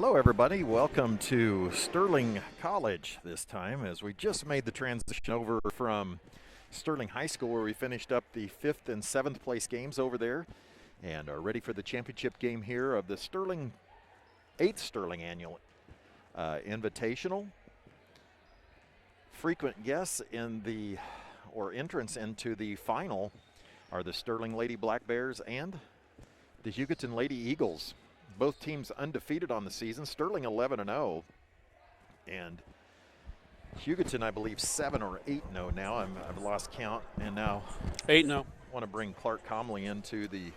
Hello everybody, welcome to Sterling College this time, as we just made the transition over from Sterling High School, where we finished up the 5th and 7th place games over there and are ready for the championship game here of the 8th Sterling Annual Invitational. Frequent guests entrants into the final are the Sterling Lady Black Bears and the Hugoton Lady Eagles. Both teams undefeated on the season. Sterling 11-0, and Hugoton, I believe, 7 or 8-0 now. I've lost count, and now 8-0. I want to bring Clark Comley into the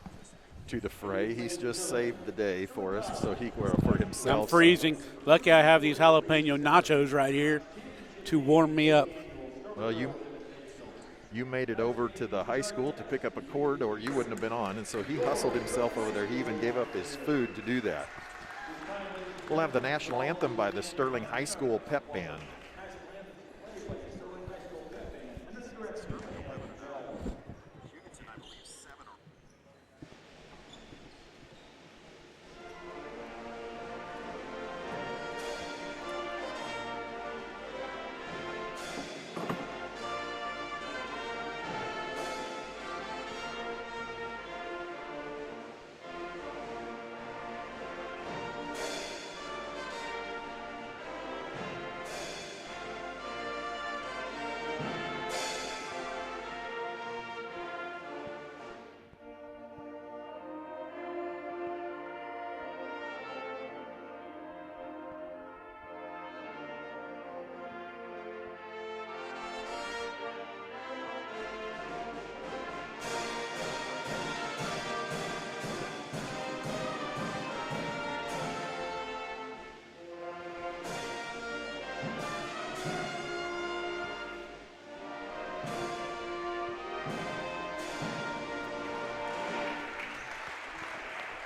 fray. He's just saved the day for us, so for himself. I'm freezing. Lucky I have these jalapeno nachos right here to warm me up. Well, you made it over to the high school to pick up a cord, or you wouldn't have been on, and so he hustled himself over there. He even gave up his food to do that. We'll have the national anthem by the Sterling High School Pep Band.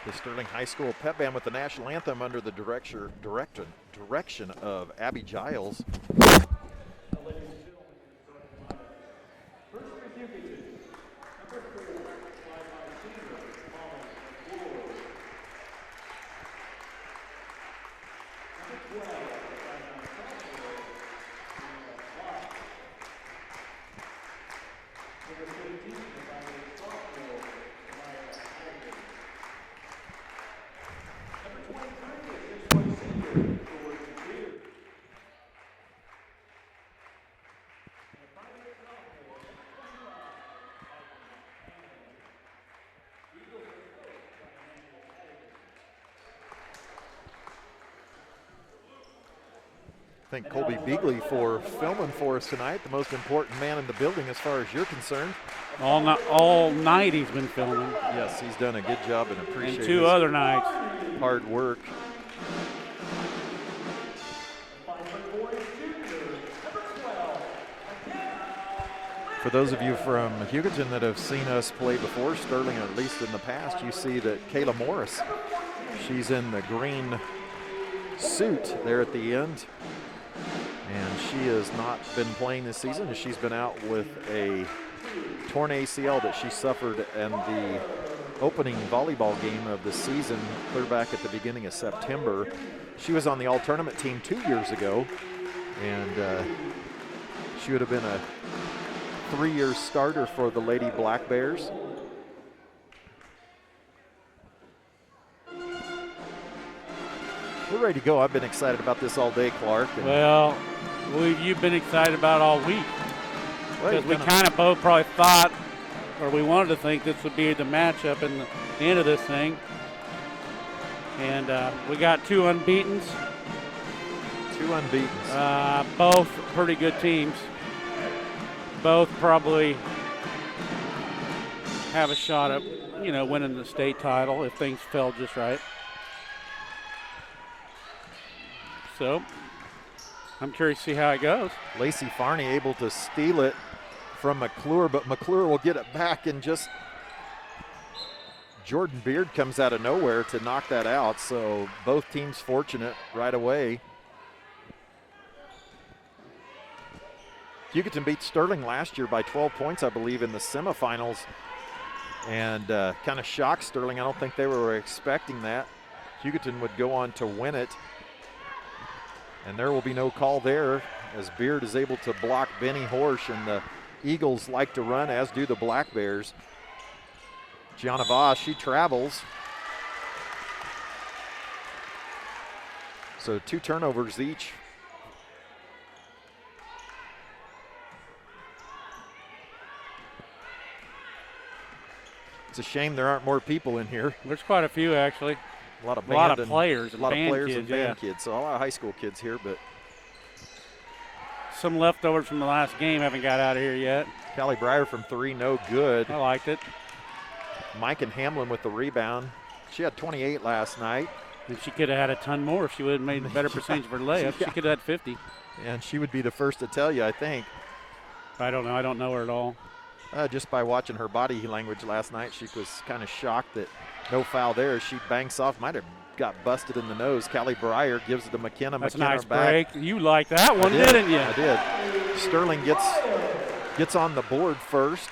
The Sterling High School Pep Band with the national anthem under the direction of Abby Giles. Thank Colby Beagley for filming for us tonight, the most important man in the building as far as you're concerned. All night he's been filming. Yes, he's done a good job, and appreciate and two other nights. Hard work. For those of you from Hugoton that have seen us play before Sterling, or at least in the past, you see that Kayla Morris, she's in the green suit there at the end. And she has not been playing this season, as she's been out with a torn ACL that she suffered in the opening volleyball game of the season, clear back at the beginning of September. She was on the all-tournament team 2 years ago, and she would have been a 3-year starter for the Lady Black Bears. We're ready to go. I've been excited about this all day, Clark. Well, you've been excited about it all week. Because we kind of both probably thought, or we wanted to think, this would be the matchup in the end of this thing. And we got two unbeatens. Both pretty good teams. Both probably have a shot at, winning the state title if things fell just right. So I'm curious to see how it goes. Lacey Farney able to steal it from McClure, but McClure will get it back, and just Jordan Beard comes out of nowhere to knock that out. So both teams fortunate right away. Hugoton beat Sterling last year by 12 points, I believe, in the semifinals, and kind of shocked Sterling. I don't think they were expecting that. Hugoton would go on to win it. And there will be no call there as Beard is able to block Benny Horsch, and the Eagles like to run, as do the Black Bears. Gianna Voss, she travels. So 2 turnovers each. It's a shame there aren't more people in here. There's quite a few, actually. A lot of players, a lot of players and band kids. So a lot of high school kids here, but some leftovers from the last game haven't got out of here yet. Callie Breyer from 3, no good. I liked it. Mike and Hamlin with the rebound. She had 28 last night. And she could have had a ton more if she would have made a better percentage of her layups. Yeah. She could have had 50. And she would be the first to tell you, I think. I don't know. I don't know her at all. Just by watching her body language last night, she was kind of shocked that no foul there. She banks off, might have got busted in the nose. Callie Breyer gives it to McKenna. That's McKenna a nice back. break. You liked that one, didn't you? I did. Sterling gets on the board first,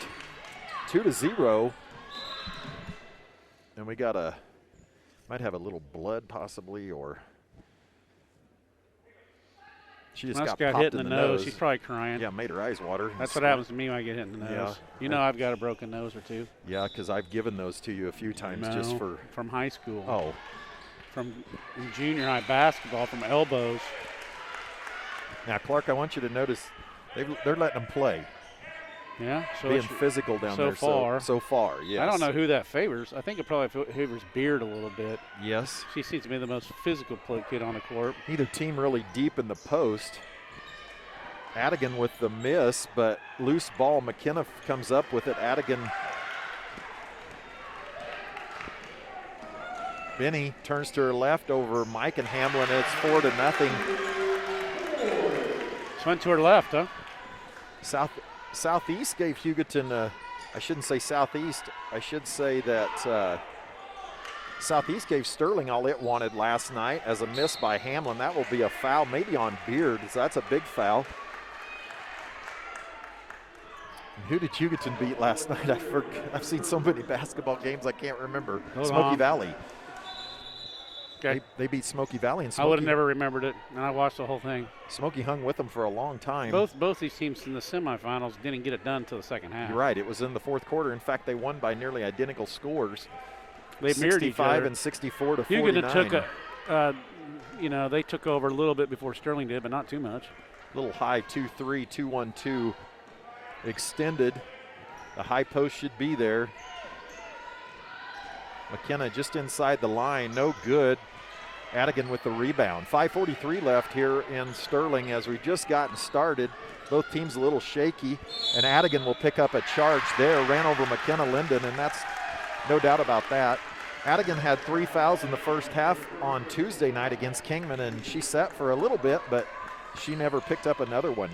2-0. And we got might have a little blood possibly, or she just got popped hit in the nose. She's probably crying. Yeah, made her eyes water. That's what happens to me when I get hit in the nose. Yeah. You know I've got a broken nose or two. Yeah, because I've given those to you a few times just for. From high school. Oh. From junior high basketball, from elbows. Now, Clark, I want you to notice they're letting them play. Yeah, so being physical down there so far. Yes. I don't know who that favors. I think it probably favors Beard a little bit. Yes. She seems to be the most physical kid on the court. Neither team really deep in the post. Adigan with the miss, but loose ball. McKenna comes up with it. Adigan. Benny turns to her left over Mike and Hamlin. It's 4-0. She went to her left, huh? Southeast gave Hugoton, I shouldn't say Southeast, I should say that Southeast gave Sterling all it wanted last night as a miss by Hamlin. That will be a foul, maybe on Beard, so that's a big foul. And who did Hugoton beat last night? I've seen so many basketball games I can't remember. Smoky Valley. Okay. They beat Smoky Valley. And Smoky, I would have never remembered it, and I watched the whole thing. Smoky hung with them for a long time. Both these teams in the semifinals didn't get it done until the second half. You're right. It was in the fourth quarter. In fact, they won by nearly identical scores. They mirrored each other. 65 and 64 to 49. Hugoton took they took over a little bit before Sterling did, but not too much. Little high 2-3, 2-1-2 extended. The high post should be there. McKenna just inside the line, no good. Adigan with the rebound. 5:43 left here in Sterling as we've just gotten started. Both teams a little shaky, and Adigan will pick up a charge there. Ran over McKenna Linden, and that's no doubt about that. Adigan had 3 fouls in the first half on Tuesday night against Kingman, and she sat for a little bit, but she never picked up another one.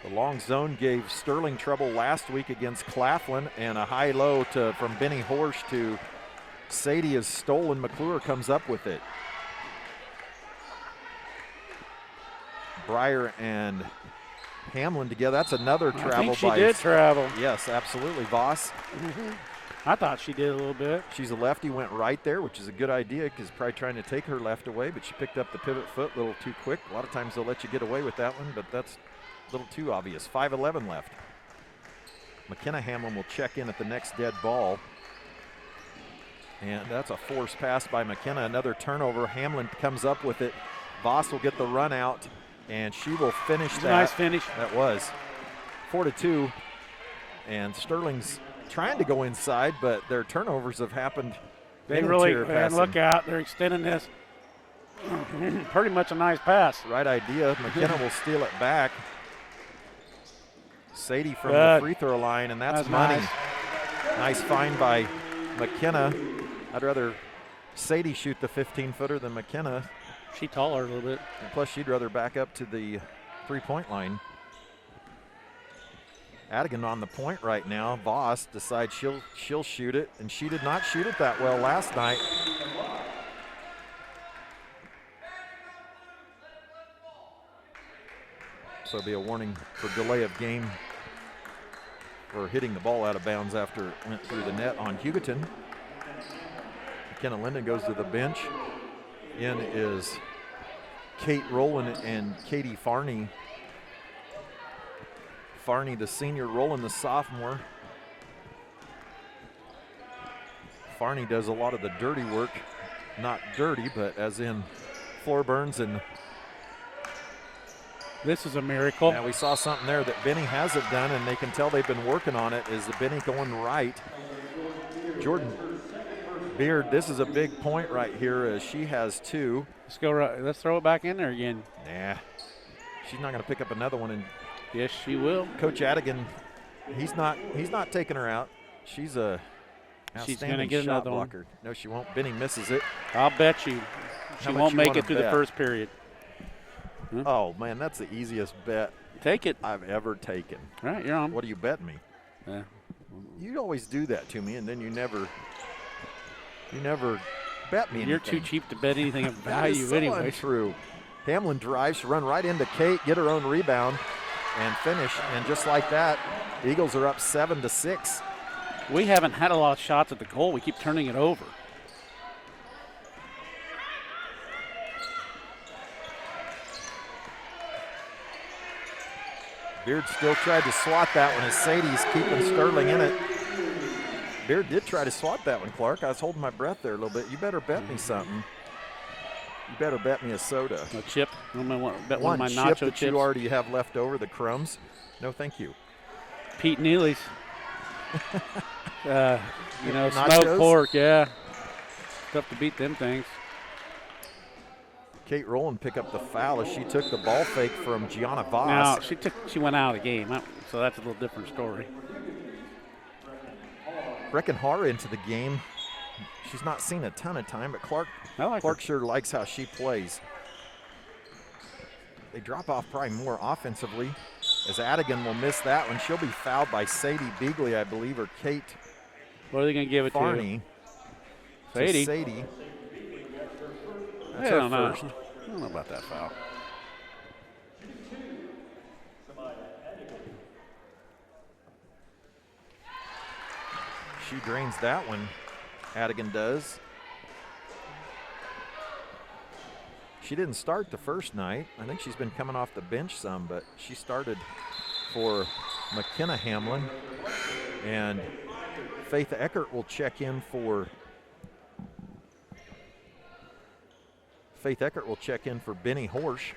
The long zone gave Sterling trouble last week against Claflin, and a high-low from Benny Horsch to Sadie is stolen. McClure comes up with it. Breyer and Hamlin together. That's another travel by. I think she did travel. Yes, absolutely. Voss. I thought she did a little bit. She's a lefty, went right there, which is a good idea because probably trying to take her left away, but she picked up the pivot foot a little too quick. A lot of times they'll let you get away with that one, but that's a little too obvious. 5:11 left. McKenna Hamlin will check in at the next dead ball. And that's a forced pass by McKenna. Another turnover. Hamlin comes up with it. Voss will get the run out, and she will finish that. Nice finish. That was 4-2. And Sterling's trying to go inside, but their turnovers have happened. They really, man, look out. They're extending this. Pretty much a nice pass. Right idea. McKenna will steal it back. Sadie from the free throw line, and that's money. Nice find by McKenna. I'd rather Sadie shoot the 15-footer than McKenna. She taller a little bit. And plus, she'd rather back up to the three-point line. Adigan on the point right now. Voss decides she'll shoot it, and she did not shoot it that well last night. So it'll be a warning for delay of game or hitting the ball out of bounds after it went through the net on Hugoton. McKenna Linden goes to the bench. In is Kate Rowland and Katie Farney. Farney, the senior, Rowland, the sophomore. Farney does a lot of the dirty work. Not dirty, but as in floor burns. And this is a miracle. now we saw something there that Benny hasn't done, and they can tell they've been working on it, is the Benny going right. Jordan Beard, this is a big point right here as she has 2. Let's go right. Let's throw it back in there again. Nah, she's not going to pick up another one. And yes, she will. Coach Adigan, he's not taking her out. She's a outstanding get shot another blocker. one. No, she won't. Benny misses it. I'll bet you she much won't you make wanna it through the bet? first period. Oh man, that's the easiest bet Take it. I've ever taken. All right, you're on. What are you betting me? Yeah. You always do that to me, and then you never bet me. You're anything. too cheap to bet anything of That is value so anyway. untrue. Hamlin drives, to run right into Kate, get her own rebound, and finish. And just like that, the Eagles are up 7-6. We haven't had a lot of shots at the goal. We keep turning it over. Beard still tried to swat that one as Sadie's keeping Sterling in it. Beard did try to swat that one, Clark. I was holding my breath there a little bit. You better bet me something. You better bet me a soda. A chip. Bet one of One my chip nacho that chips. you already have left over, the crumbs. No, thank you. Pete Neely's. Smoked Nachos? pork, yeah. Tough to beat them things. Kate Rowland picked up the foul as she took the ball fake from Gianna Voss. Now, she went out of the game, so that's a little different story. Breckenhar into the game. She's not seen a ton of time, but Clark sure likes how she plays. They drop off probably more offensively as Adigan will miss that one. She'll be fouled by Sadie Beagley, I believe, or Kate What are they going to give it Farney. to? Sadie. That's I her don't know. first. I don't know about that foul. She drains that one. Adigan does. She didn't start the first night. I think she's been coming off the bench some, but she started for McKenna Hamlin. And Faith Eckert will check in for Benny Horsch.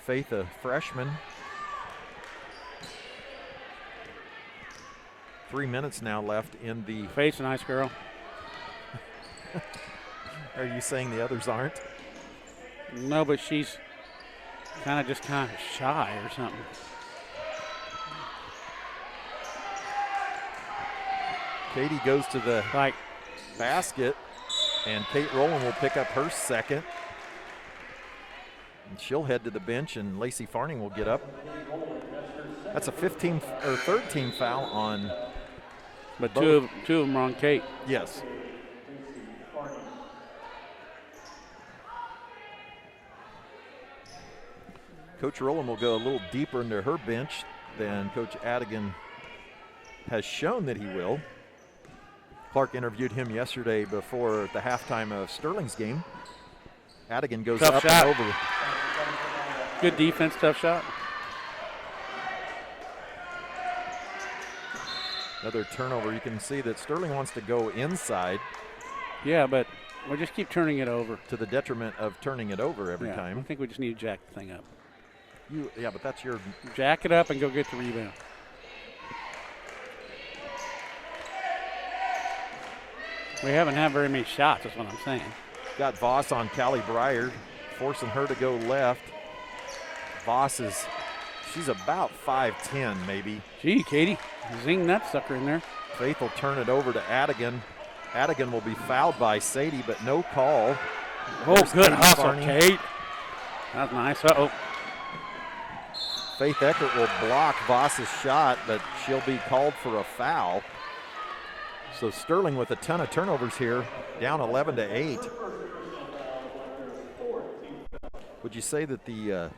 Faith, a freshman. 3 minutes now left in the. Faith's a nice girl. Are you saying the others aren't? No, but she's kind of shy or something. Katie goes to the basket, and Kate Rowland will pick up her second. And she'll head to the bench, and Lacey Farning will get up. That's a third team foul on. But both. two of them are on Kate. Yes. Coach Rowland will go a little deeper into her bench than Coach Adigan has shown that he will. Clark interviewed him yesterday before the halftime of Sterling's game. Adigan goes Tough up shot. and over. Good defense, tough shot. Another turnover. You can see that Sterling wants to go inside. Yeah, but we'll just keep turning it over. To the detriment of turning it over every time. I think we just need to jack the thing up. Yeah, but that's your. Jack it up and go get the rebound. We haven't had very many shots, that's what I'm saying. Got Voss on Callie Breyer, forcing her to go left. Voss she's about 5'10", maybe. Gee, Katie, zing that sucker in there. Faith will turn it over to Adigan. Adigan will be fouled by Sadie, but no call. There's good Katie hustle, Farney. Kate. That's nice. Uh-oh. Faith Eckert will block Voss's shot, but she'll be called for a foul. So Sterling with a ton of turnovers here, down 11-8. Would you say that the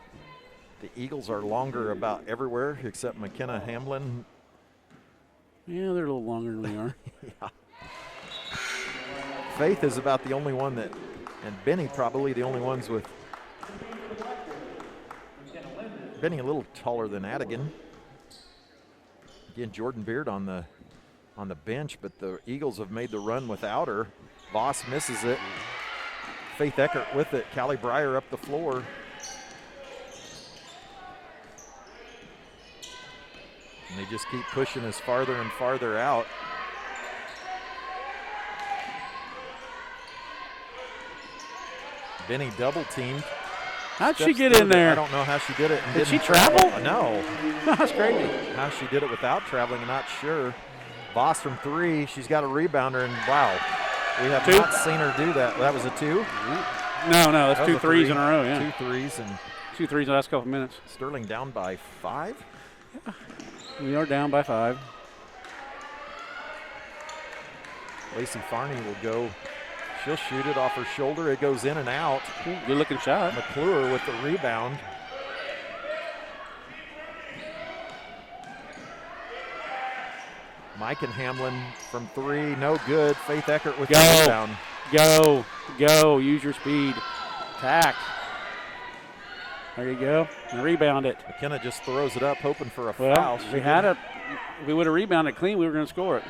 The Eagles are longer about everywhere except McKenna Hamlin. Yeah, they're a little longer than we are. Yeah. Faith is about the only one that, and Benny probably the only ones with. Benny a little taller than Adigan. Again, Jordan Beard on the bench, but the Eagles have made the run without her. Voss misses it. Faith Eckert with it. Callie Breyer up the floor. And they just keep pushing us farther and farther out. Benny double teamed. How'd she get in there? I don't know how she did it. Did she travel? No. That's crazy. How she did it without traveling, I'm not sure. Voss from 3. She's got a rebounder, and wow, we have not seen her do that. That was a 2? No, that's 2 threes in a row, yeah. 2 threes and 2 threes in the last couple minutes. Sterling down by 5? Yeah. We are down by 5. Lacey Farney will go. She'll shoot it off her shoulder. It goes in and out. Good looking shot. McClure with the rebound. Mike and Hamlin from 3, no good. Faith Eckert with the rebound. Go. Use your speed. Attack. There you go. And rebound it. McKenna just throws it up, hoping for a foul. We would have rebounded clean. We were going to score it.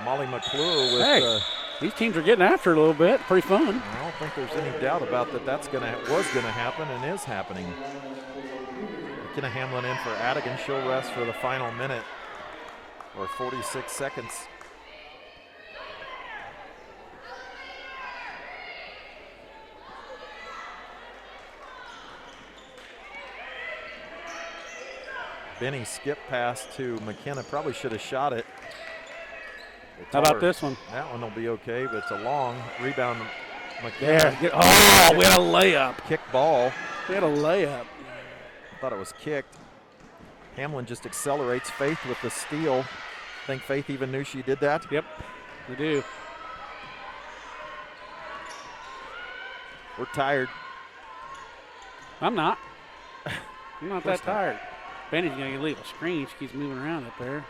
Molly McClure with. These teams are getting after it a little bit. Pretty fun. I don't think there's any doubt about that. Was going to happen and is happening. McKenna Hamlin in for Adigan. She'll rest for the final minute or 46 seconds. Benny skip pass to McKenna. Probably should have shot it. How about this one? That one will be okay, but it's a long rebound. McKenna. Yeah. We had a layup. Kick ball. We had a layup. I thought it was kicked. Hamlin just accelerates. Faith with the steal. Think Faith even knew she did that? Yep, we do. We're tired. I'm not. I'm not that tired. Benny's going to leave a screen. She keeps moving around up there.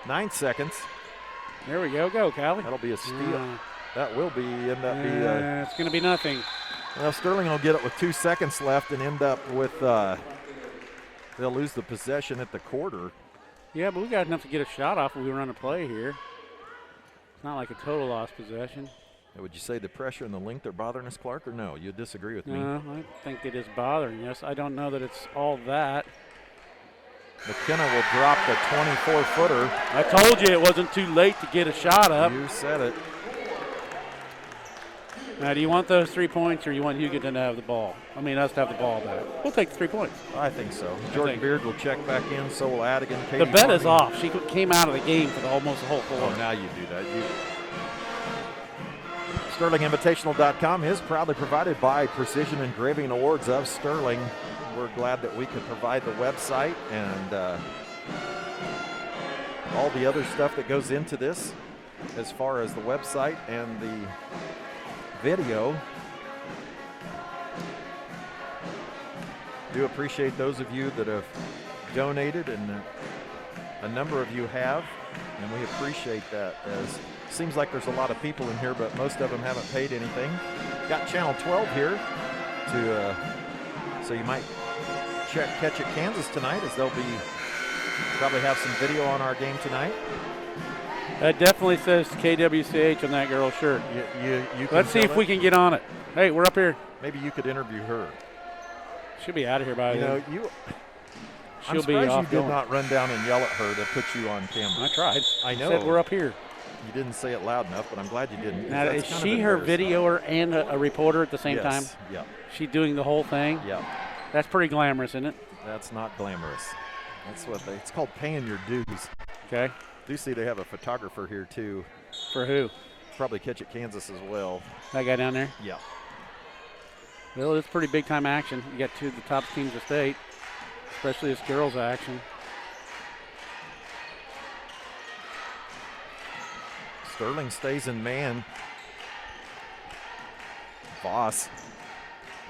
9 seconds. There we go. Go, Callie. That'll be a steal. That will be it's going to be nothing. Well, Sterling will get it with 2 seconds left and end up with they'll lose the possession at the quarter. Yeah, but we got enough to get a shot off if we run a play here. It's not like a total lost possession. Would you say the pressure and the length are bothering us, Clark, or no? You disagree with me? No, I think it is bothering us. I don't know that it's all that. McKenna will drop the 24-footer. I told you it wasn't too late to get a shot up. You said it. Now, do you want those 3 points or you want Hugoton to have the ball? I mean, us to have the ball back. We'll take the 3 points. I think so. Jordan Beard will check back in. So will Adigan. The bet is off. She came out of the game for almost the whole quarter. Oh, now you do that. SterlingInvitational.com is proudly provided by Precision Engraving Awards of Sterling. We're glad that we could provide the website and all the other stuff that goes into this as far as the website and the video. Do appreciate those of you that have donated, and a number of you have, and we appreciate that. As seems like there's a lot of people in here, but most of them haven't paid anything. Got Channel 12 here to so you might catch it Kansas tonight, as they'll probably have some video on our game tonight. That definitely says KWCH on that girl's shirt. You Let's see if we can get on it. Hey, we're up here. Maybe you could interview her. She'll be out of here by then. I'm surprised you did not run down and yell at her to put you on camera. I tried. I know. Said we're up here. You didn't say it loud enough, but I'm glad you didn't. Now, is she her videoer and a reporter at the same time? Yeah. She doing the whole thing? Yeah. That's pretty glamorous, isn't it? That's not glamorous. That's it's called paying your dues. Okay. Do see they have a photographer here too. For who? Probably catch at Kansas as well. That guy down there? Yeah. Well, it's pretty big time action. You got two of the top teams of state, especially this girls action. Sterling stays in man. Voss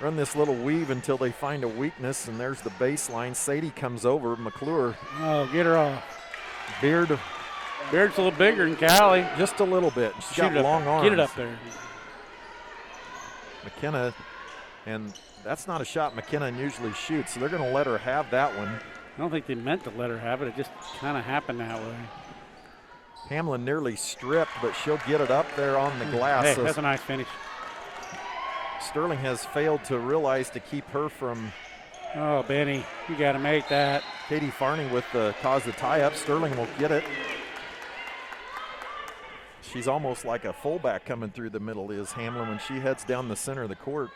run this little weave until they find a weakness, and there's the baseline. Sadie comes over. McClure. Oh, get her off. Beard's a little bigger than Callie. Just a little bit. She's got long arms. Get it up there. McKenna, and that's not a shot McKenna usually shoots, so they're going to let her have that one. I don't think they meant to let her have it. It just kind of happened that way. Hamlin nearly stripped, but she'll get it up there on the glass. Hey, that's a nice finish. Sterling has failed to realize to keep her from. Oh, Benny, you got to make that. Katie Farney with the cause the tie-up. Sterling will get it. She's almost like a fullback coming through the middle is Hamlin when she heads down the center of the court.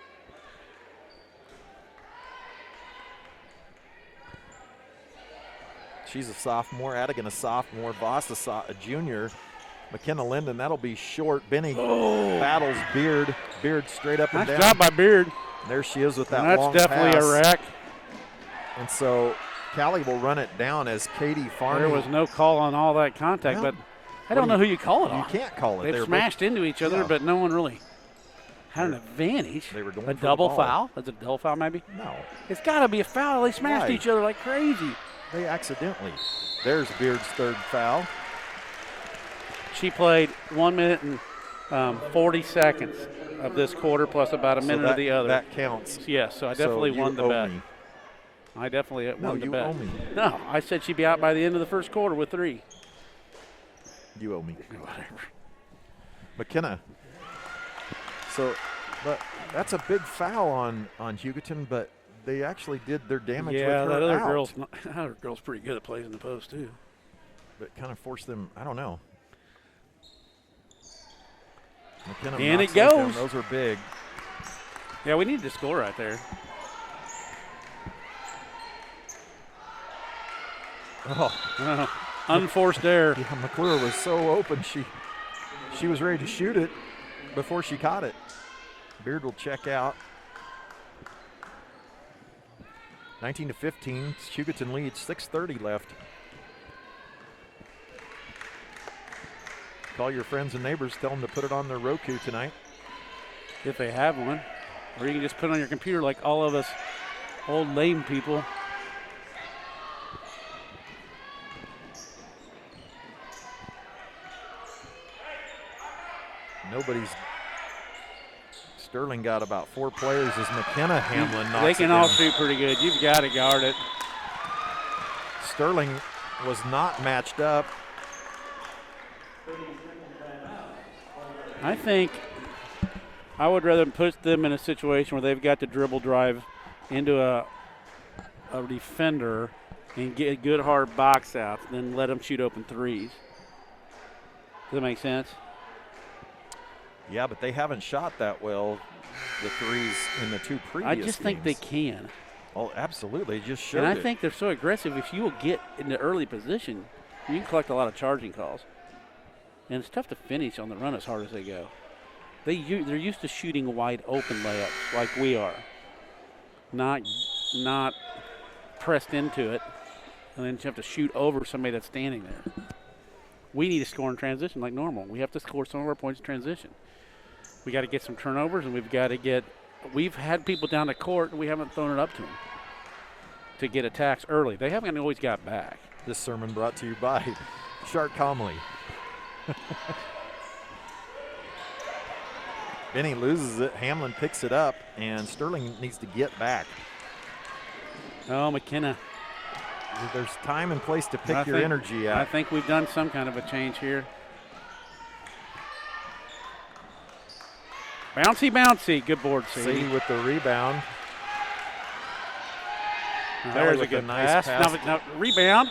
She's a sophomore, Adigan a sophomore, Voss a junior. McKenna Linden, that'll be short. Benny battles Beard. Beard straight up and down. Nice job by Beard. There she is with that long pass. That's definitely a wreck. And so Callie will run it down as Katie Farney. There was no call on all that contact, but I don't know who you call it on. You can't call it. They smashed into each other, but no one really had an advantage. They were going a for double the ball. Foul? Is it a double foul maybe? No. It's got to be a foul. They smashed each other like crazy. They accidentally. There's Beard's third foul. She played 1 minute and 40 seconds of this quarter plus about a minute of the other. That counts. Yes, so I definitely won the bet. Me. I definitely won the bet. No, you owe me. No, I said she'd be out by the end of the first quarter with 3. You owe me. Whatever. McKenna. So, but that's a big foul on Hugoton, but they actually did their damage with her that other out. that other girl's pretty good at playing in the post too. But kind of forced them, I don't know. McKenna and it goes. goes. Those are big. Yeah, we needed to score right there. Oh. Unforced error. Yeah, McClure was so open. She was ready to shoot it before she caught it. Beard will check out. 19-15. Hugoton leads. 6:30 left. Call your friends and neighbors. Tell them to put it on their Roku tonight. If they have one. Or you can just put it on your computer like all of us old lame people. Sterling got about 4 players as McKenna Hamlin knocks They can it all in. shoot pretty good. You've got to guard it. Sterling was not matched up. I think I would rather put them in a situation where they've got to dribble drive into a defender and get good hard box outs than let them shoot open threes. Does that make sense? Yeah, but they haven't shot that well, the threes in the 2 previous I just think they can. Oh, absolutely. They just showed And I it. think they're so aggressive. If you will get in the early position, you can collect a lot of charging calls. And it's tough to finish on the run as hard as they go. They're used to shooting wide open layups like we are. Not pressed into it, and then you have to shoot over somebody that's standing there. We need to score in transition like normal. We have to score some of our points in transition. We got to get some turnovers, and we've had people down the court, and we haven't thrown it up to them to get attacks early. They haven't always got back. This sermon brought to you by Shark Comley. Benny loses it. Hamlin picks it up, and Sterling needs to get back. Oh, McKenna. There's time and place to pick your energy out. I think we've done some kind of a change here. Bouncy, bouncy. Good board, Sadie. Sadie with the rebound. There's a good pass. Now, rebound.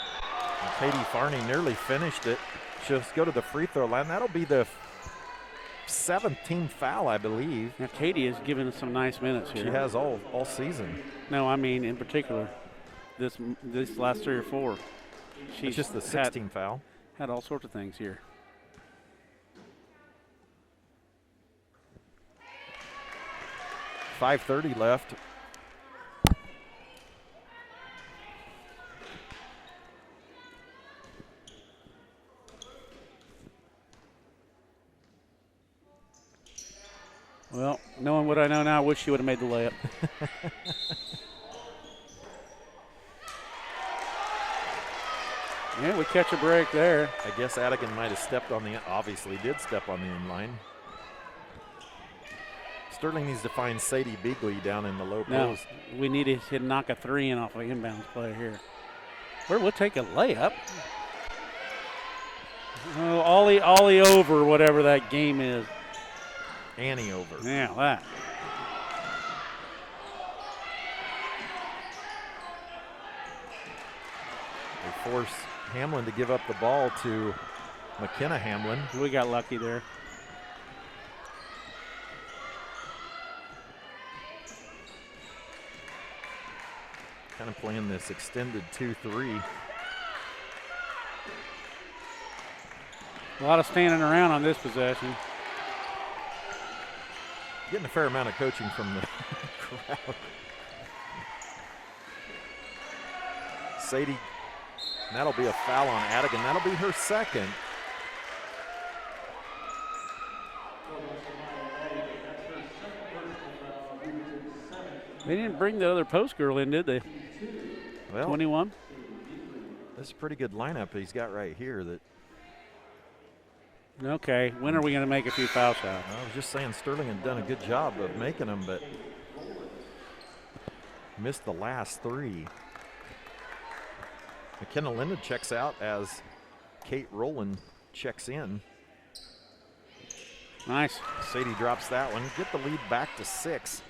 Katie Farney nearly finished it. She'll go to the free throw line. That'll be the 17th foul, I believe. Now, Katie is giving us some nice minutes here. She has all season. No, I mean in particular this last 3 or 4. She's just the 16th foul. Had all sorts of things here. .530 left. Well, knowing what I know now, I wish she would have made the layup. Yeah, we catch a break there. I guess Adigan might have stepped on the, obviously did step on the inline. Sterling needs to find Sadie Beagley down in the low post. We need to knock a 3 in off an inbounds play here. We'll take a layup. Oh, Ollie over, whatever that game is. Annie over. Yeah, that. They force Hamlin to give up the ball to McKenna Hamlin. We got lucky there. Kind of playing this extended 2-3. A lot of standing around on this possession. Getting a fair amount of coaching from the crowd. Sadie, that'll be a foul on Adigan. That'll be her second. They didn't bring the other post girl in, did they? Well, 21. This is a pretty good lineup he's got right here. That. Okay, when are we going to make a few foul shots? I was just saying Sterling had done a good job of making them, but missed the last 3. McKenna Linden checks out as Kate Rowland checks in. Nice. Sadie drops that one. Get the lead back to 6.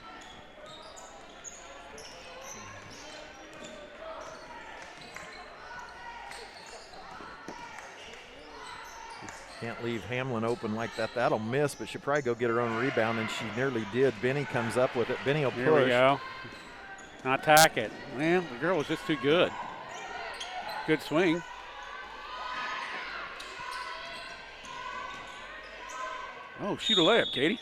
Can't leave Hamlin open like that. That'll miss, but she'll probably go get her own rebound, and she nearly did. Benny comes up with it. Benny will push. Here we go. Attack it. Man, the girl was just too good. Good swing. Oh, shoot a layup, Katie.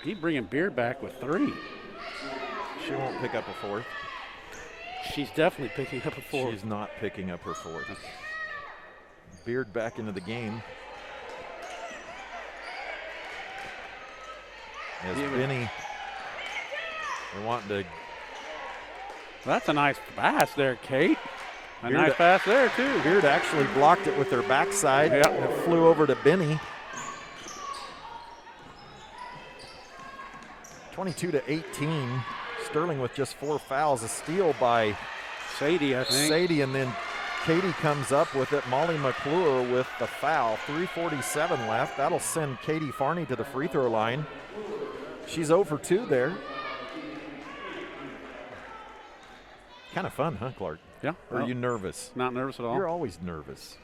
Keep bringing Beard back with 3. She won't pick up a 4th. She's definitely picking up a 4th. She's not picking up her 4th. Beard back into the game. As Benny, they're wanting to. That's a nice pass there, Kate. A nice pass there, too. Beard actually blocked it with her backside. Yep. It flew over to Benny. 22-18. Sterling with just 4 fouls. A steal by Sadie, I think. Sadie, and then Katie comes up with it. Molly McClure with the foul. 3:47 left. That'll send Katie Farney to the free throw line. She's 0 for 2 there. Kind of fun, huh, Clark? Yeah. Or are you nervous? Not nervous at all. You're always nervous.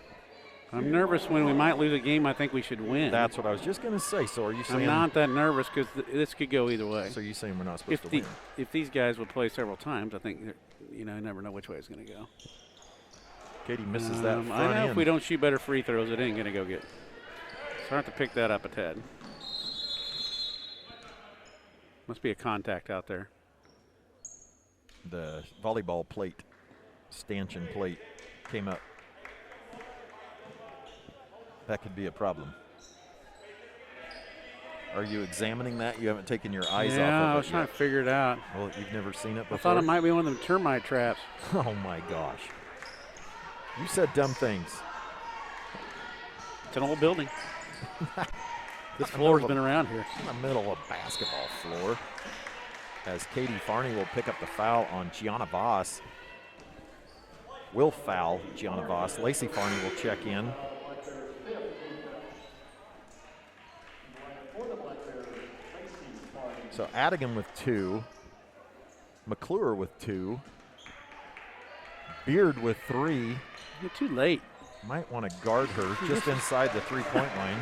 I'm nervous when we might lose a game I think we should win. That's what I was just going to say. So are you saying? I'm not that nervous because this could go either way. So you're saying we're not supposed to win? If these guys would play several times, I think, you never know which way it's going to go. Katie misses that front I know end. if we don't shoot better free throws, it ain't going to go get. Start to pick that up a tad. Must be a contact out there. The volleyball plate, stanchion plate, came up. That could be a problem. Are you examining that? You haven't taken your eyes off of it Yeah, I was yet. trying to figure it out. Well, you've never seen it before? I thought it might be one of them termite traps. Oh, my gosh. You said dumb things. It's an old building. This floor's been around here. In the middle of a basketball floor. As Katie Farney will pick up the foul on Gianna Voss. Will foul Gianna Voss. Lacey Farney will check in. So Adigan with 2. McClure with 2. Beard with 3. You're too late. Might want to guard her just inside the three-point line.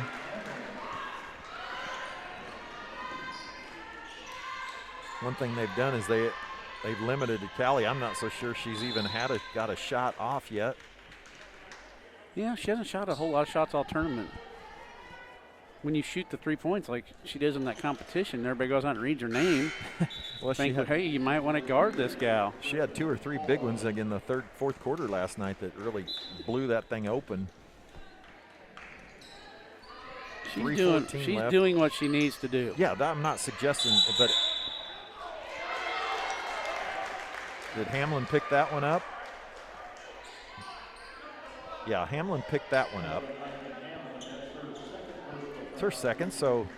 One thing they've done is they've limited Callie. I'm not so sure she's even got a shot off yet. Yeah, she hasn't shot a whole lot of shots all tournament. When you shoot the 3 points like she does in that competition, everybody goes out and reads her name. Well, hey, you might want to guard this gal. She had 2 or 3 big ones in the fourth quarter last night that really blew that thing open. She's doing what she needs to do. Yeah, I'm not suggesting, but did Hamlin pick that one up? Yeah, Hamlin picked that one up. It's her second, so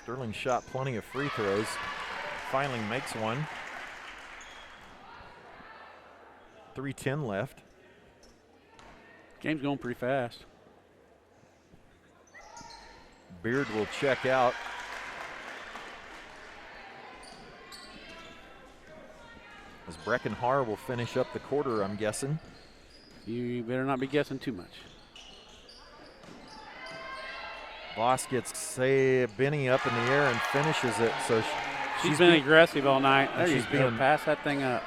Sterling shot plenty of free throws. Finally makes one. 3:10 left. Game's going pretty fast. Beard will check out. As Breckenhar will finish up the quarter, I'm guessing. You better not be guessing too much. Voss gets Benny up in the air and finishes it. So she's been aggressive all night. There she's been pass that thing up.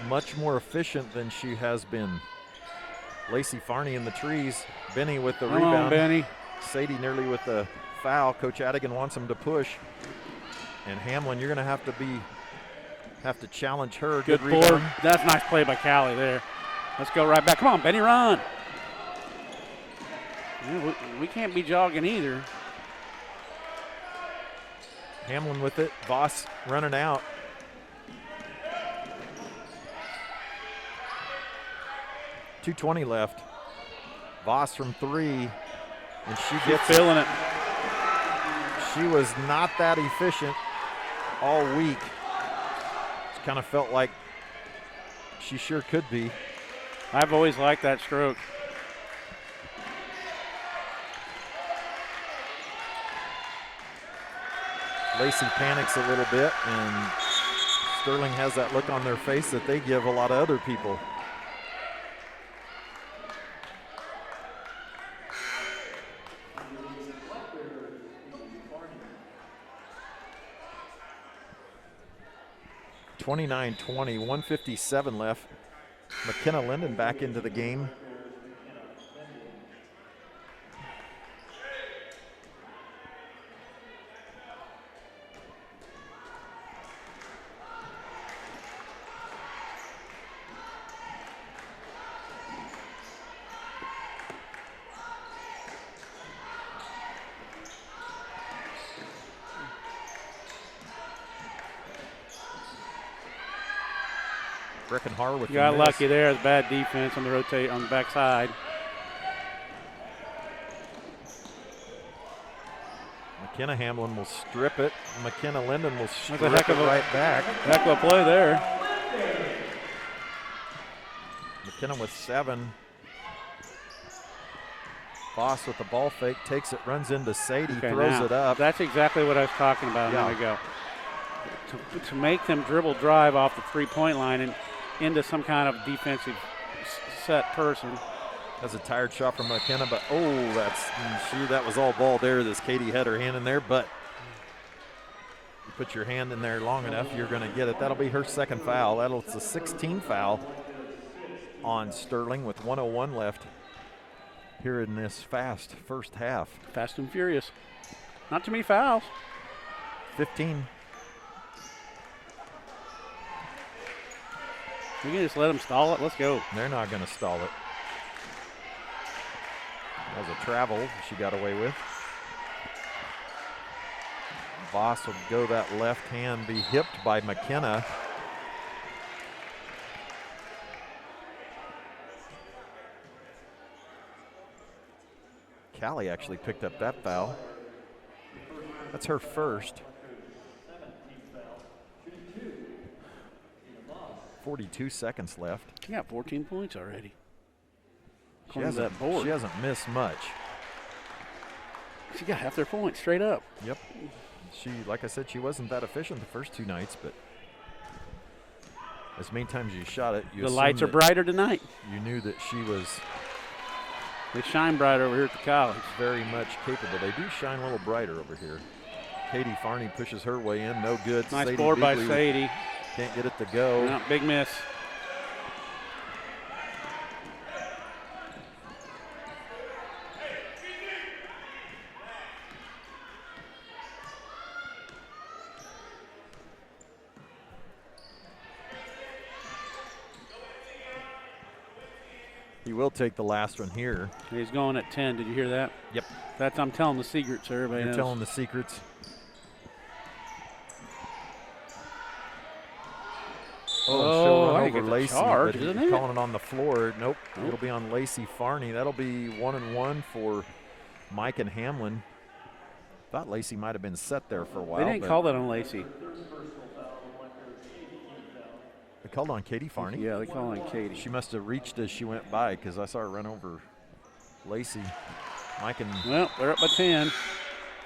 Much more efficient than she has been. Lacey Farney in the trees. Benny with the rebound. On, Benny. Sadie nearly with the foul. Coach Adigan wants him to push. And Hamlin, you're going to have to challenge her. Good board. Rebound. That's a nice play by Callie there. Let's go right back. Come on, Benny, run. Yeah, we can't be jogging either. Hamlin with it. Voss running out. .220 left. Voss from three, and she's feeling it. She was not that efficient all week. It's kind of felt like she sure could be. I've always liked that stroke. Lacey panics a little bit, and Sterling has that look on their face that they give a lot of other people. .29-20, 1:57 left. McKenna Linden back into the game. Breckenhar with you got lucky there. The bad defense on the rotate on the backside. McKenna Hamlin will strip it. McKenna Linden will strip it right back. Heck of a play there. McKenna with 7. Voss with the ball fake, takes it, runs into Sadie, throws it up. That's exactly what I was talking about a minute ago. To make them dribble drive off the three-point line and into some kind of defensive set person. That's a tired shot from McKenna, but that was all ball there. This Katie had her hand in there, but you put your hand in there long enough, you're going to get it. That'll be her second foul. It's a 16 foul on Sterling with 1:01 left here in this fast first half. Fast and furious. Not too many fouls. 15. We can just let them stall it. Let's go. They're not going to stall it. That was a travel she got away with. Voss will go that left hand, be hipped by McKenna. Callie actually picked up that foul. That's her first. 42 seconds left. She got 14 points already. She hasn't missed much. She got half their points straight up. Yep. Like I said, she wasn't that efficient the first 2 nights, but as many times you shot it, the lights are brighter tonight. You knew that she was. They shine brighter over here at the college. Very much capable. They do shine a little brighter over here. Katie Farney pushes her way in. No good. Nice Sadie board by Beagley Sadie. Can't get it to go. No, big miss. He will take the last one here. He's going at 10. Did you hear that? Yep. I'm telling the secrets, everybody You're knows. telling the secrets. Oh, I think over it's a Lacey, charge, but isn't he's it? calling it on the floor. Nope. It'll be on Lacey Farney. That'll be 1-1 for Mike and Hamlin. Thought Lacey might have been set there for a while. They didn't call that on Lacey. They called on Katie Farney. Yeah, they called on Katie. She must have reached as she went by because I saw her run over Lacey. Mike and Well, they're up by 10.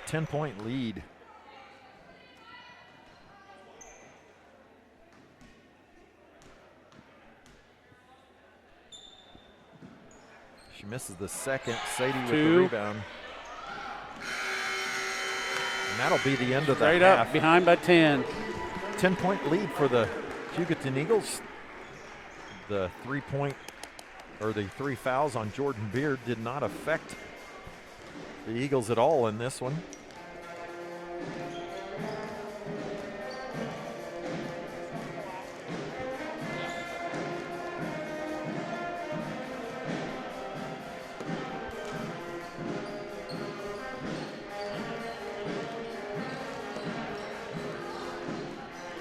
10-point lead. She misses the second. Sadie with the rebound. And that'll be the end of the half. Straight up, behind by 10. 10-point lead for the Hugoton Eagles. The 3-point or the 3 fouls on Jordan Beard did not affect the Eagles at all in this one.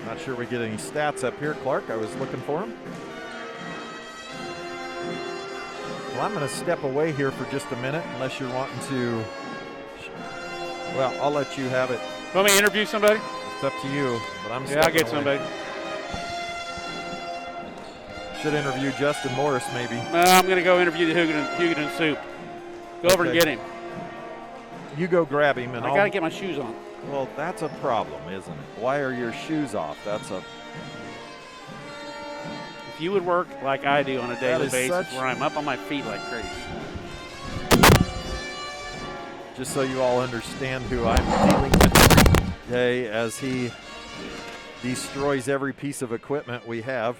Not sure we get any stats up here, Clark. I was looking for them. Well, I'm going to step away here for just a minute unless you're wanting to. Well, I'll let you have it. Want me to interview somebody? It's up to you, but I'm I'll get somebody. Should interview Justin Morris, maybe. I'm going to go interview the Hugoton Soup. Go over and get him. You go grab him, and I got to get my shoes on. Well, that's a problem, isn't it? Why are your shoes off? That's a. If you would work like I do on a daily basis, where I'm up on my feet like crazy. Just so you all understand who I'm dealing with today as he destroys every piece of equipment we have.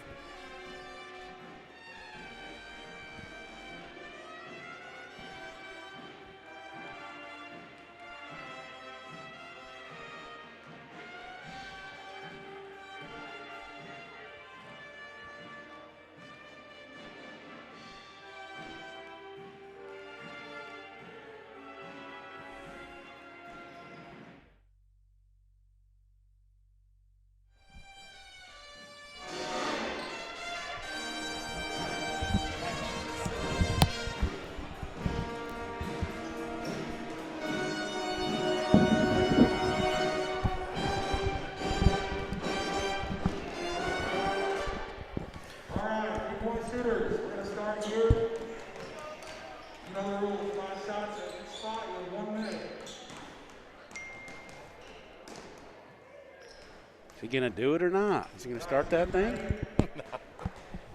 Is he going to do it or not? Is he going to start that thing?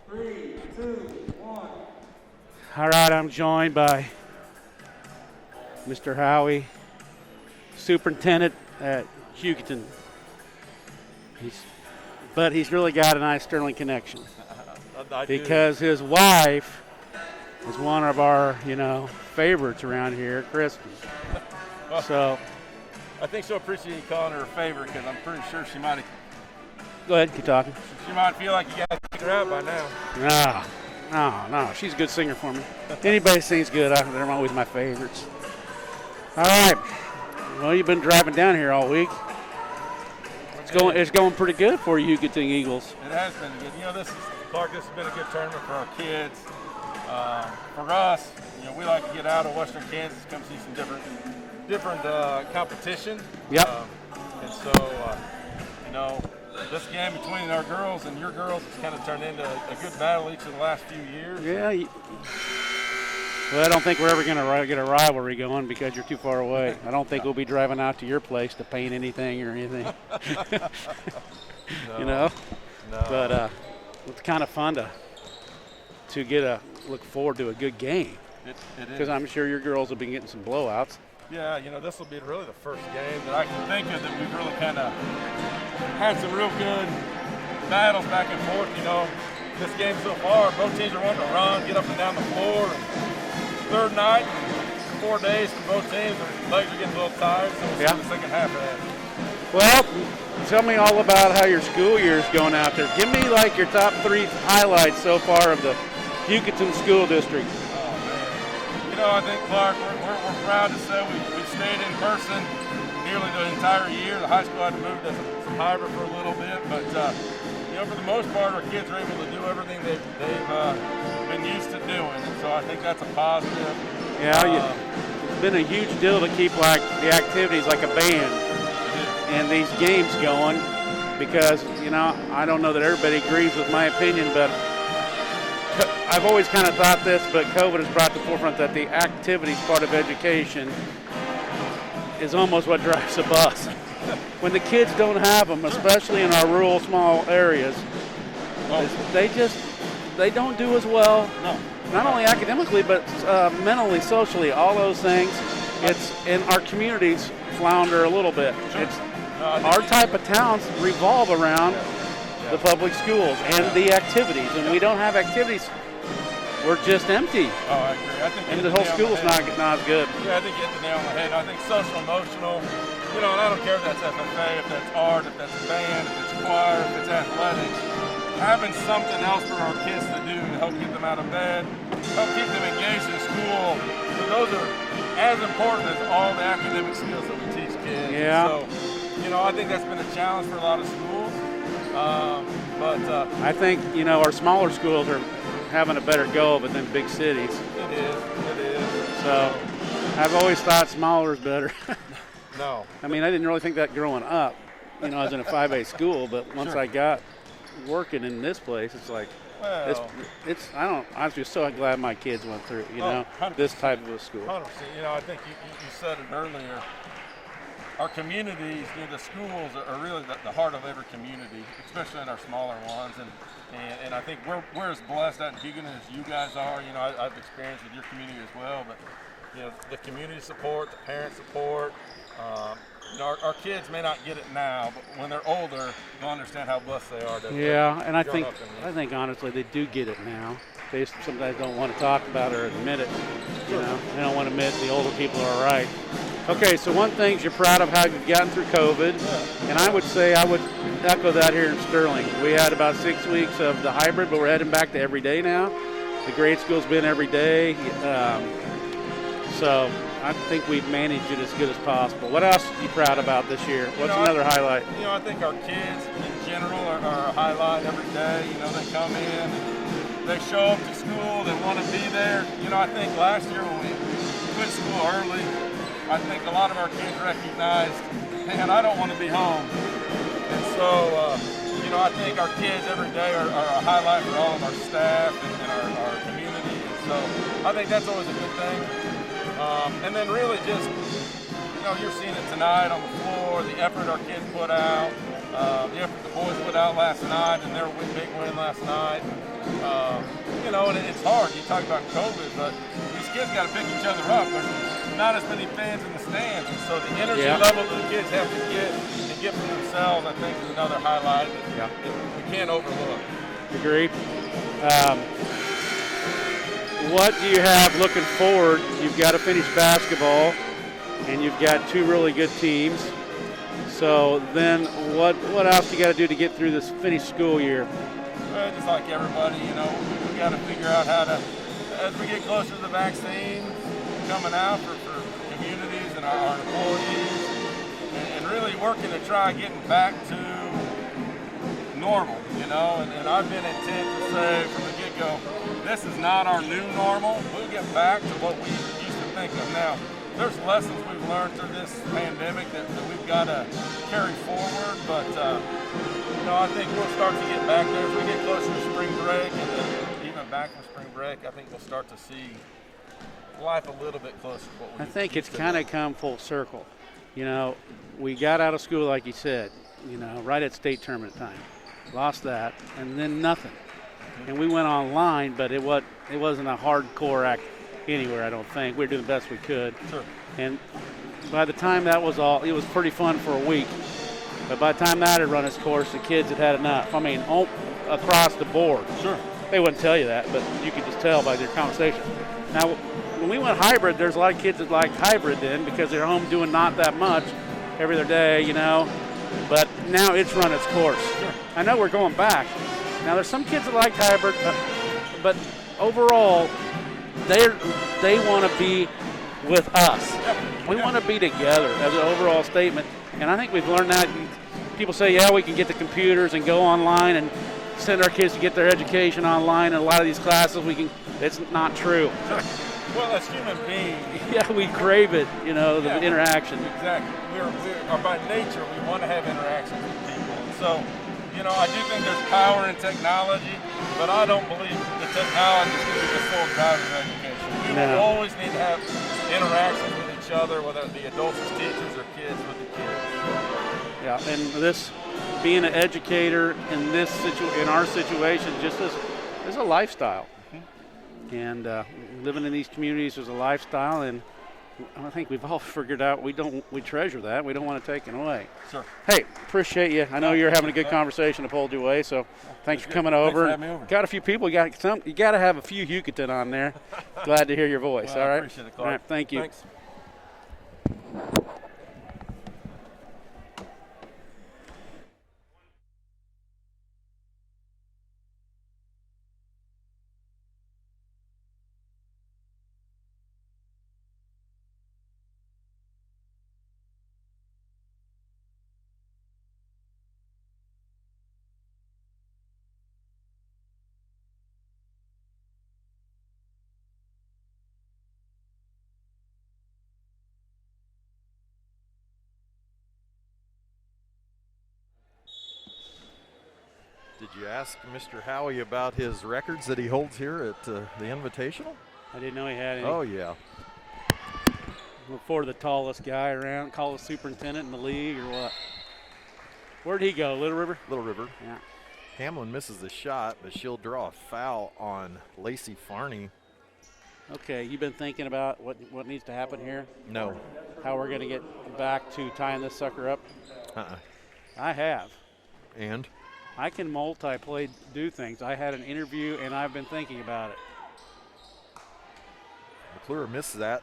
3, 2, 1. All right, I'm joined by Mr. Howie, superintendent at Hugoton. But he's really got a nice Sterling connection because his wife is one of our, favorites around here at Christmas. So I think she'll appreciate you calling her a favorite because I'm pretty sure she might have. Go ahead, keep talking. She might feel like you got to kick her out by now. No. She's a good singer for me. Anybody sings good, they're always my favorites. All right. Well, you've been driving down here all week. It's going pretty good for you, Hugoton Eagles. It has been good. Clark, this has been a good tournament for our kids. For us, we like to get out of Western Kansas, come see some different competition. Yep. And so, this game between our girls and your girls has kind of turned into a good battle each of the last few years. Yeah. Well, I don't think we're ever going to get a rivalry going because you're too far away. I don't think we'll be driving out to your place to paint anything or anything. No. But it's kind of fun to look forward to a good game. It is. Because I'm sure your girls have been getting some blowouts. Yeah, this will be really the first game that I can think of that we've really kind of had some real good battles back and forth. This game so far, both teams are wanting to run, get up and down the floor. Third night, 4 days for both teams. Their legs are getting a little tired, so we'll see the second half of that. Well, tell me all about how your school year is going out there. Give me your top 3 highlights so far of the Hugoton School District? Oh, man. You know, I think, Clark, we're proud to say we stayed in person nearly the entire year. The high school had to move to some hybrid for a little bit, but you know, for the most part, our kids are able to do everything they've been used to doing, and so I think that's a positive. Yeah, it's been a huge deal to keep like the activities like a band and these games going, because, you know, I don't know that everybody agrees with my opinion, but I've always kind of thought this, but COVID has brought to the forefront that the activities part of education is almost what drives the bus. When the kids don't have them, especially in our rural, small areas, they don't do as well. No. Not only academically, but mentally, socially, all those things. And our communities flounder a little bit. Sure. Our type of towns revolve around the public schools and the activities, and we don't have activities. We're just empty. Oh, I agree. I think and the whole school's not as good. Yeah, I think you hit the nail on the head. I think social, emotional, you know, and I don't care if that's FFA, if that's art, if that's band, if it's choir, if it's athletics. Having something else for our kids to do to help get them out of bed, help keep them engaged in school. So those are as important as all the academic skills that we teach kids. Yeah. So, you know, I think that's been a challenge for a lot of schools. I think, you know, our smaller schools are having a better go of it than big cities. It is. So I've always thought smaller is better. No. I mean, I didn't really think that growing up, you know, I was in a 5A school, but once I got working in this place, it's like, I'm just so glad my kids went through, you know, 100%. This type of a school. 100%. You know, I think you said it earlier. Our communities, you know, the schools are really the heart of every community, especially in our smaller ones. And I think we're as blessed out in Hugoton as you guys are. You know, I've experienced with your community as well. But, you know, the community support, the parent support. You know, our kids may not get it now, but when they're older, they'll understand how blessed they are. And I think honestly they do get it now. They sometimes don't want to talk about it or admit it. You know, they don't want to admit the older people are right. Okay, so one thing you're proud of how you've gotten through COVID, and I would say I would echo that here in Sterling. We had about 6 weeks of the hybrid, but we're heading back to every day now. The grade school's been every day, so I think we've managed it as good as possible. What else are you proud about this year? What's another highlight? You know, I think our kids in general are a highlight every day. You know, they come in, they show up to school, they want to be there. You know, I think last year when we quit school early, I think a lot of our kids recognized, man, I don't want to be home. And so, you know, I think our kids every day are a highlight for all of our staff and our community. And so I think that's always a good thing. And then really just, you know, you're seeing it tonight on the floor, the effort our kids put out, the effort the boys put out last night, and their big win last night. You know, and it's hard. You talk about COVID, but these kids got to pick each other up. There's not as many fans in the stands, and so the energy level that the kids have to get from themselves, I think, is another highlight that we can't overlook. Agreed. What do you have looking forward? You've got to finish basketball, and you've got two really good teams. So then what else you got to do to get through this finished school year? Well, just like everybody, you know, we got to figure out how to, as we get closer to the vaccine coming out for communities and our employees, and really working to try getting back to normal, you know, and I've been intent to say from the get-go, this is not our new normal. We'll get back to what we used to think of now. There's lessons we've learned through this pandemic that we've got to carry forward, but, you know, I think we'll start to get back there as we get closer to spring break, and then even back from spring break, I think we'll start to see life a little bit closer to what we I think it's kind of come full circle. You know, we got out of school, like you said, you know, right at state tournament time. Lost that, and then nothing. And we went online, but it wasn't a hardcore act anywhere, I don't think. We were doing the best we could. Sure. And by the time that was all, it was pretty fun for a week. But by the time that had run its course, the kids had had enough. I mean, across the board. Sure. They wouldn't tell you that, but you could just tell by their conversation. Now, when we went hybrid, there's a lot of kids that liked hybrid then because they're home doing not that much every other day, you know. But now it's run its course. Sure. I know we're going back. Now, there's some kids that like hybrid, but overall, they want to be with us. We want to be together as an overall statement. And I think we've learned that. People say, yeah, we can get the computers and go online and send our kids to get their education online. And a lot of these classes, it's not true. Well, as human beings. Yeah, we crave it, the interaction. Exactly. We are by nature, we want to have interactions with people. And so, I do think there's power in technology, but I don't believe the technology is going to be the sole driver of education. We will always need to have interactions with each other, whether it be adults as teachers or kids with the kids. Yeah, and this being an educator in our situation just is a lifestyle. And living in these communities is a lifestyle, and I think we've all figured out we treasure that. We don't want to take it away. Sure. Hey, appreciate you. I know you're having a good conversation to pulled your way, so thanks for coming over. Thanks for having me over. Got a few people. You got to have a few Hugoton on there. Glad to hear your voice. Well, all right. I appreciate it, Clark. All right. Thank you. Thanks. Did you ask Mr. Howie about his records that he holds here at the Invitational? I didn't know he had any. Oh, yeah. Before the tallest guy around, tallest superintendent in the league or what? Where'd he go, Little River? Little River. Yeah. Hamlin misses the shot, but she'll draw a foul on Lacey Farney. Okay, you've been thinking about what needs to happen here? No. How we're going to get back to tying this sucker up? I have. And? I can do things. I had an interview, and I've been thinking about it. McClure misses that.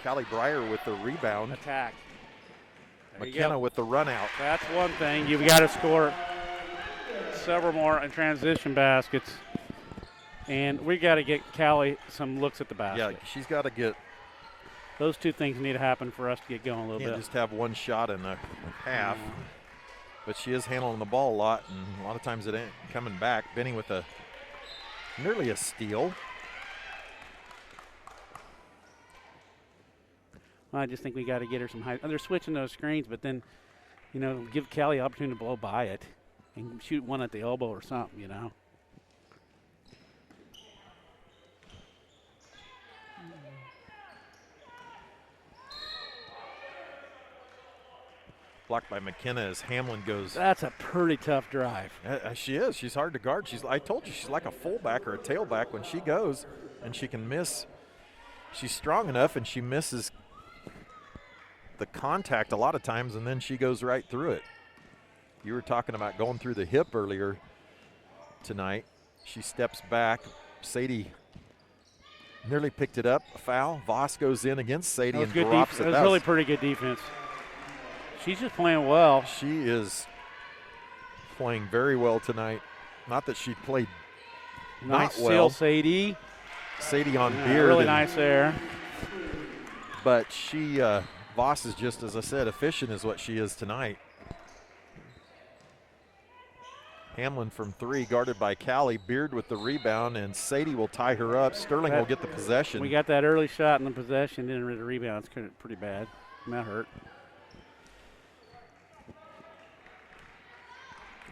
Callie Breyer with the rebound. Attack. There McKenna with the run out. That's one thing. You've got to score several more in transition baskets. And we got to get Callie some looks at the basket. Yeah, she's got to get. Those two things need to happen for us to get going a little bit. Can't just have one shot in a half. But she is handling the ball a lot, and a lot of times it ain't coming back. Benny with nearly a steal. Well, I just think we got to get her some high. They're switching those screens, but then, give Callie the opportunity to blow by it and shoot one at the elbow or something, Blocked by McKenna as Hamlin goes. That's a pretty tough drive. She is. She's hard to guard. I told you, she's like a fullback or a tailback when she goes, and she can miss. She's strong enough, and she misses the contact a lot of times, and then she goes right through it. You were talking about going through the hip earlier tonight. She steps back. Sadie nearly picked it up. A foul. Voss goes in against Sadie and drops it. That was really pretty good defense. She's just playing well. She is playing very well tonight. Not that she played nice not well. Sadie. Sadie on Beard. Really nice there. But Voss is just, as I said, efficient is what she is tonight. Hamlin from three, guarded by Callie. Beard with the rebound, and Sadie will tie her up. Sterling will get the possession. We got that early shot in the possession, didn't really rebound. It's pretty bad. That hurt.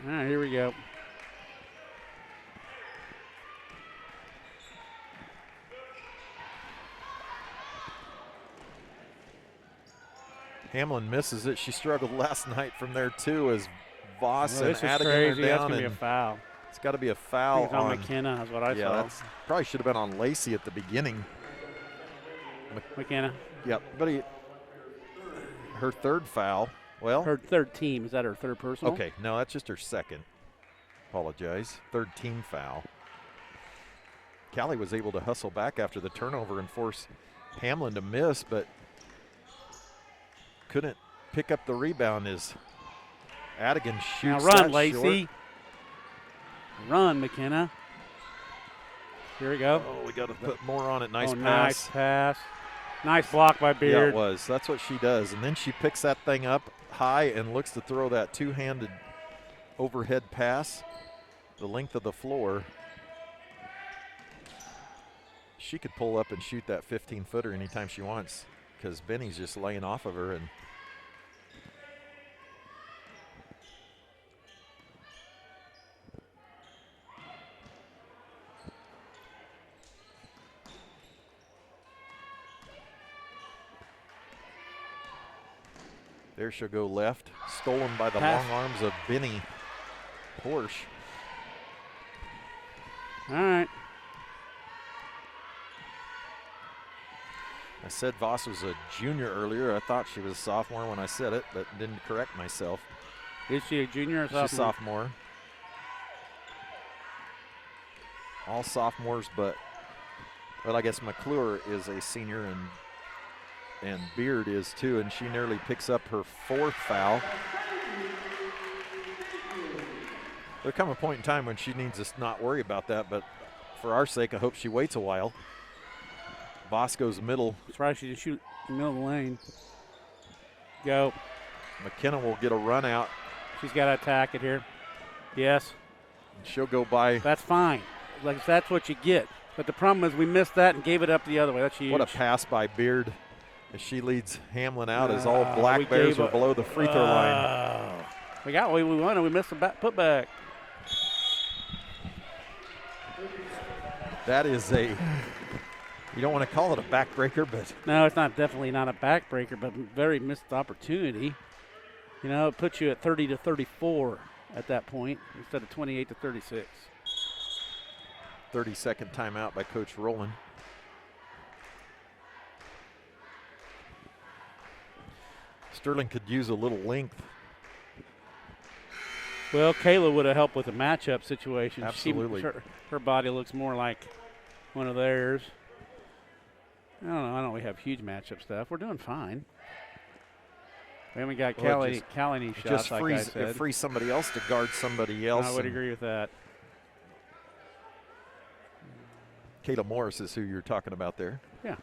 All right, here we go. Hamlin misses it. She struggled last night from there too, as Voss and this is Adigan crazy. are down. That's going to be a foul. It's got to be a foul I think it's on McKenna. That's what I saw. Yeah, that's probably should have been on Lacey at the beginning. McKenna. Yep, but her third foul. Well, her third team. Is that her third personal? Okay, no, that's just her second. Apologize. Third team foul. Callie was able to hustle back after the turnover and force Hamlin to miss, but couldn't pick up the rebound as Adigan shoots. Now run, Lacey. Run, McKenna. Here we go. Oh, we got to put more on it. Nice pass. Nice pass. Nice block by Beard. Yeah, it was. That's what she does. And then she picks that thing up high and looks to throw that two-handed overhead pass the length of the floor. She could pull up and shoot that 15-footer anytime she wants because Benny's just laying off of her. And there she'll go left, stolen by the long arms of Benny Porsche. All right. I said Voss was a junior earlier. I thought she was a sophomore when I said it, but didn't correct myself. Is she a junior or sophomore? She's sophomore. All sophomores, but, well, I guess McClure is a senior and Beard is too, and she nearly picks up her 4th foul. There'll come a point in time when she needs to not worry about that, but for our sake, I hope she waits a while. Voss goes middle. Surprised she didn't shoot in the middle of the lane. Go. McKenna will get a run out. She's got to attack it here. Yes. She'll go by. That's fine. Like, that's what you get. But the problem is we missed that and gave it up the other way. That's huge. What a pass by Beard as she leads Hamlin out as all Black Bears are below the free throw line. We got what we wanted. We missed the putback. That is a, you don't want to call it a backbreaker, but. No, it's not, definitely not a backbreaker, but very missed opportunity. You know, it puts you at 30 to 34 at that point instead of 28 to 36. 30-second timeout by Coach Rowland. Sterling could use a little length. Well, Kayla would have helped with the matchup situation. Absolutely. Her body looks more like one of theirs. I don't know. I know we have huge matchup stuff. We're doing fine. We haven't got Callie shots, just like I said. It frees somebody else to guard somebody else. I would agree with that. Kayla Morris is who you're talking about there. Yeah.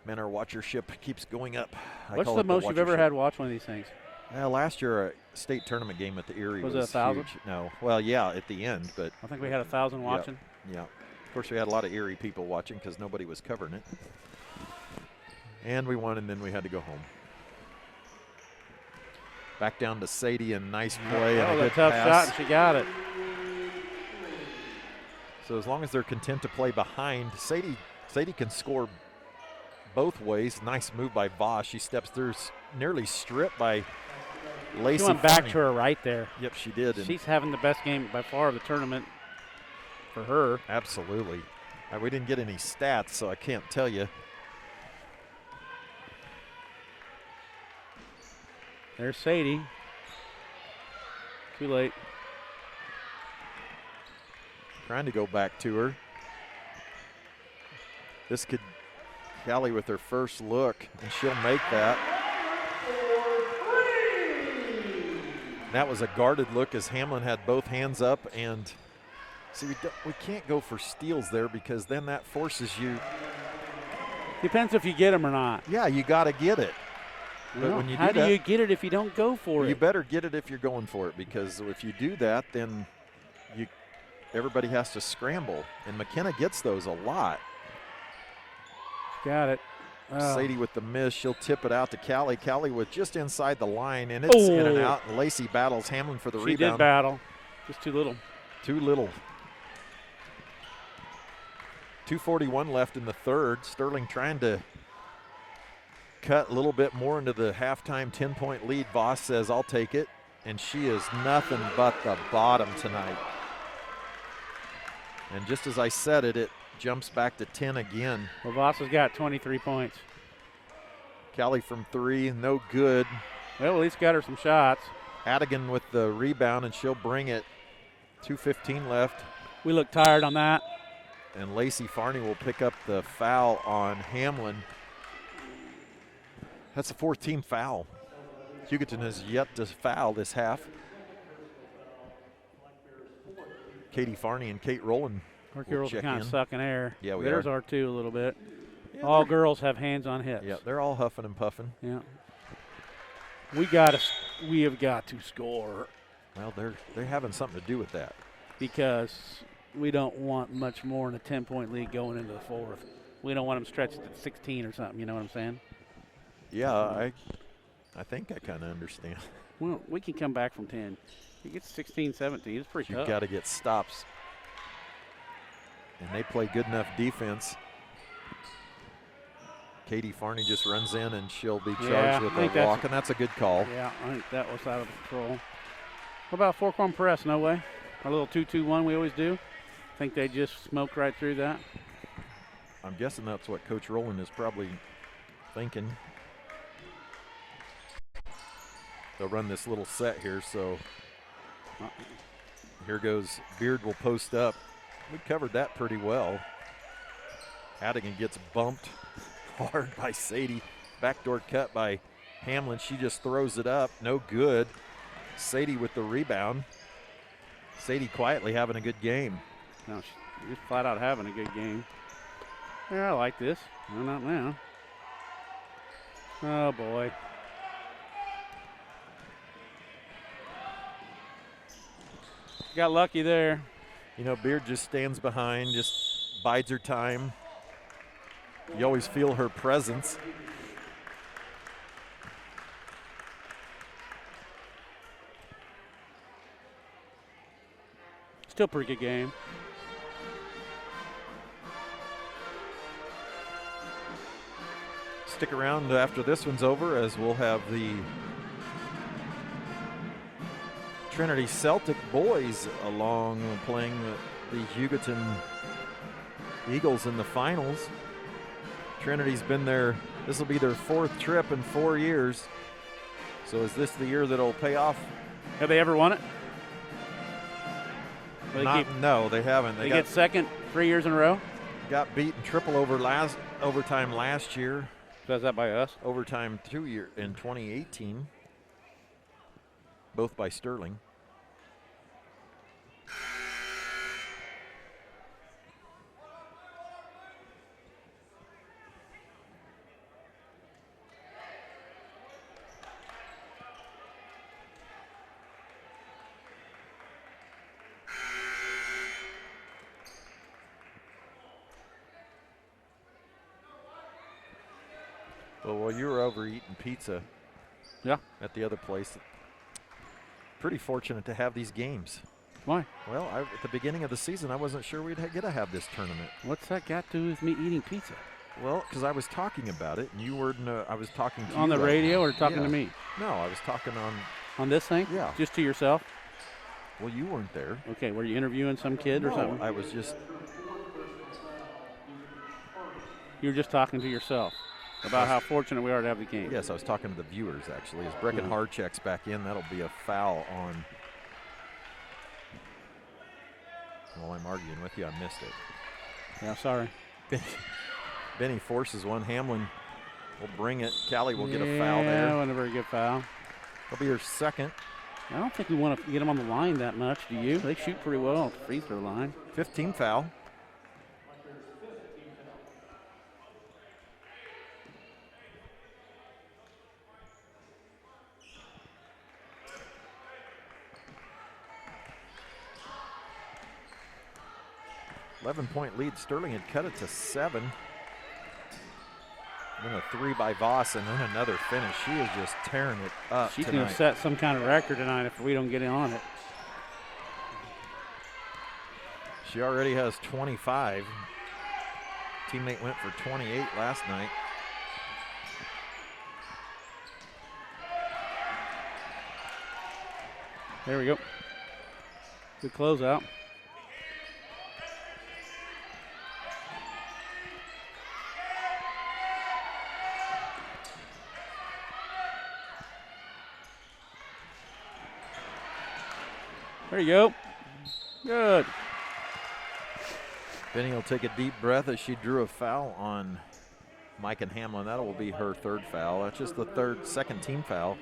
Man, our watchership keeps going up. What's the most you've ever had watch one of these things? Last year, a state tournament game at the Erie was it 1,000? huge. No. Well, yeah, at the end, but. I think we had 1,000 watching. Yeah. Of course, we had a lot of Erie people watching because nobody was covering it. And we won, and then we had to go home. Back down to Sadie, and nice play. And a good tough pass. shot, and she got it. So as long as they're content to play behind, Sadie can score both ways. Nice move by Voss. She steps through, nearly stripped by Lacey. She went back to her right there. Yep, she did. She's having the best game by far of the tournament for her. Absolutely. We didn't get any stats, so I can't tell you. There's Sadie. Too late. Trying to go back to her. This could, Callie with her first look, and she'll make that. That was a guarded look as Hamlin had both hands up, and see, we can't go for steals there because then that forces you. Depends if you get them or not. Yeah, you got to get it. But when you how do you get it if you don't go for it? You better get it if you're going for it, because if you do that, then everybody has to scramble, and McKenna gets those a lot. Got it. Oh. Sadie with the miss. She'll tip it out to Callie. Callie with just inside the line, and it's in and out. And Lacey battles Hamlin for the rebound. She did battle. Just too little. Too little. 2:41 left in the third. Sterling trying to cut a little bit more into the halftime 10-point lead. Voss says, I'll take it. And she is nothing but the bottom tonight. And just as I said it, it jumps back to 10 again. Well, Voss has got 23 points. Callie from 3, no good. Well, at least got her some shots. Adigan with the rebound, and she'll bring it. 2:15 left. We look tired on that. And Lacey Farney will pick up the foul on Hamlin. That's the 4th team foul. Hugoton has yet to foul this half. Katie Farney and Kate Rowland. Our girls are kind of sucking air. Yeah, we Theirs are. are too a little bit. Yeah, all girls have hands on hips. Yeah, they're all huffing and puffing. Yeah. We have got to score. Well, they're having something to do with that. Because we don't want much more than a 10-point lead going into the fourth. We don't want them stretched at 16 or something, you know what I'm saying? Yeah, I think I kind of understand. Well, we can come back from 10. You get 16, 17, it's pretty tough. You've got to get stops. And they play good enough defense. Katie Farney just runs in, and she'll be charged with a walk, and that's a good call. Yeah, I think that was out of control. What about four-corner press? No way. Our little 2-2-1 we always do. Think they just smoked right through that? I'm guessing that's what Coach Rowland is probably thinking. They'll run this little set here, so here goes. Beard will post up. We covered that pretty well. Haddigan gets bumped hard by Sadie. Backdoor cut by Hamlin. She just throws it up. No good. Sadie with the rebound. Sadie quietly having a good game. No, she's flat out having a good game. Yeah, I like this. No, not now. Oh, boy. Got lucky there. You know, Beard just stands behind, just bides her time. You always feel her presence. Still pretty good game. Stick around after this one's over, as we'll have the Trinity Celtic boys along playing the Hugoton Eagles in the finals. Trinity's been there. This will be their fourth trip in 4 years. So is this the year that'll pay off? Have they ever won it? No, they haven't. They get second 3 years in a row? Got beaten triple overtime last year. So is that by us? Overtime in 2018. Both by Sterling. Well, while you were over eating pizza at the other place, pretty fortunate to have these games. Why? Well, at the beginning of the season, I wasn't sure we'd get to have this tournament. What's that got to do with me eating pizza? Well, because I was talking about it, and you were I was talking to you. On the radio or talking to me? No, I was talking on. On this thing? Yeah. Just to yourself? Well, you weren't there. Okay, were you interviewing some kid or something? I was just. You were just talking to yourself about how fortunate we are to have the game. Yes, I was talking to the viewers, actually. As Brecken Hard checks back in, that'll be a foul on. While I'm arguing with you, I missed it. Yeah, sorry. Benny forces one. Hamlin will bring it. Callie will get a foul there. Yeah, not a very good foul. That'll be her second. I don't think we want to get them on the line that much, do you? They shoot pretty well off the free throw line. 15 foul. .point lead. Sterling had cut it to 7. Then a 3 by Voss, and then another finish. She is just tearing it up. She's going to set some kind of record tonight if we don't get in on it. She already has 25. Teammate went for 28 last night. There we go. Good closeout. There you go. Good. Benny will take a deep breath as she drew a foul on Mike and Hamlin. That will be her third foul. That's just the second team foul.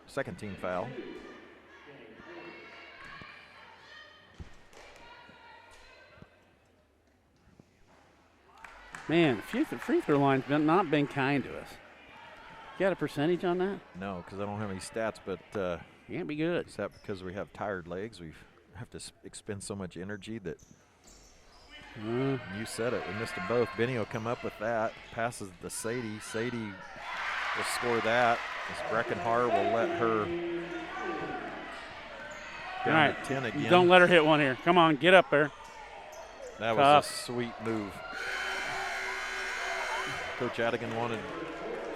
Second team foul. Man, the free throw line's not been kind to us. You got a percentage on that? No, because I don't have any stats, but can't be good. Is that because we have tired legs? We have to expend so much energy that you said it. We missed them both. Benny will come up with that. Passes to Sadie. Sadie will score that. As Breckenhar will let her down at 10 again. Don't let her hit one here. Come on, get up there. That was a sweet move. Coach Adigan wanted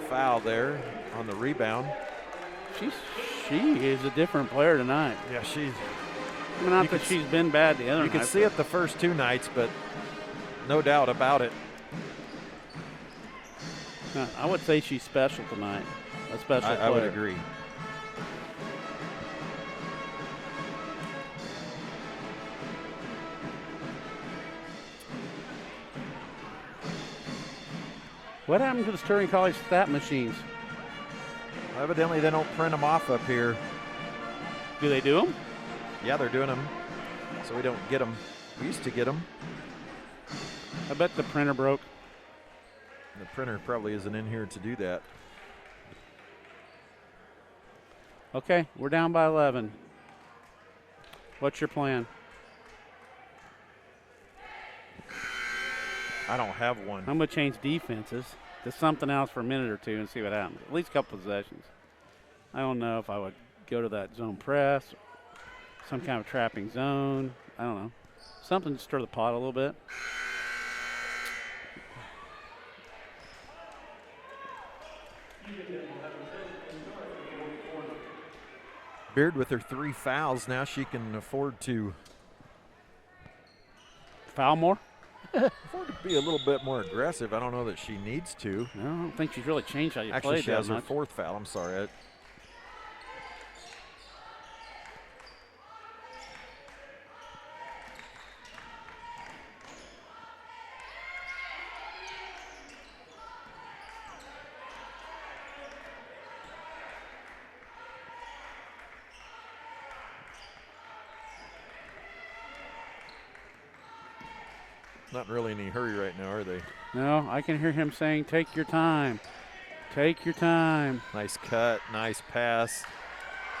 foul there on the rebound. She is a different player tonight. Yeah, she's. I mean, not that she's been bad the other night. You could see it the first 2 nights, but no doubt about it. I would say she's special tonight. A special player. I would agree. What happened to the Sterling College stat machines? Evidently, they don't print them off up here. Do they do them? Yeah, they're doing them, so we don't get them. We used to get them. I bet the printer broke. The printer probably isn't in here to do that. Okay, we're down by 11. What's your plan? I don't have one. I'm going to change defenses to something else for a minute or two and see what happens. At least a couple possessions. I don't know if I would go to that zone press, some kind of trapping zone. I don't know. Something to stir the pot a little bit. Beard with her 3 fouls. Now she can afford to foul more? Afford to be a little bit more aggressive. I don't know that she needs to. No, I don't think she's really changed how you play that much. Actually, she has her 4th foul. I'm sorry. Not really in any hurry right now, are they? No, I can hear him saying, take your time. Take your time. Nice cut, nice pass.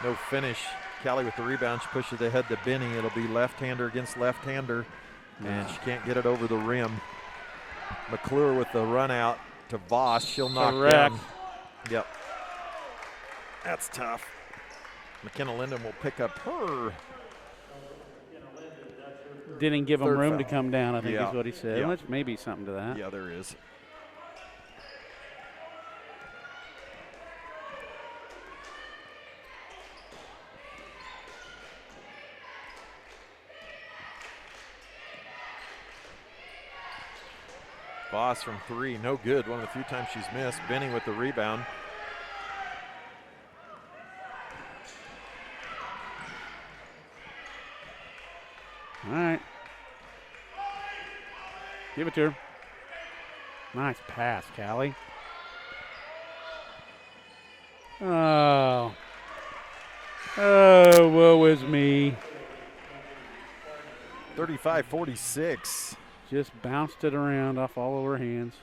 No finish. Callie with the rebound. She pushes it ahead to Benny. It'll be left-hander against left-hander, and she can't get it over the rim. McClure with the run out to Voss. She'll knock down. Yep. That's tough. McKenna Linden will pick up her. Didn't give him room foul to come down, I think Yeah. is what he said. Yeah. Which may be something to that. Yeah, there is. Voss from 3, no good. One of the few times she's missed. Benny with the rebound. All right. Give it to her. Nice pass, Callie. Oh. Oh, woe is me. 35-46. Just bounced it around off all of her hands.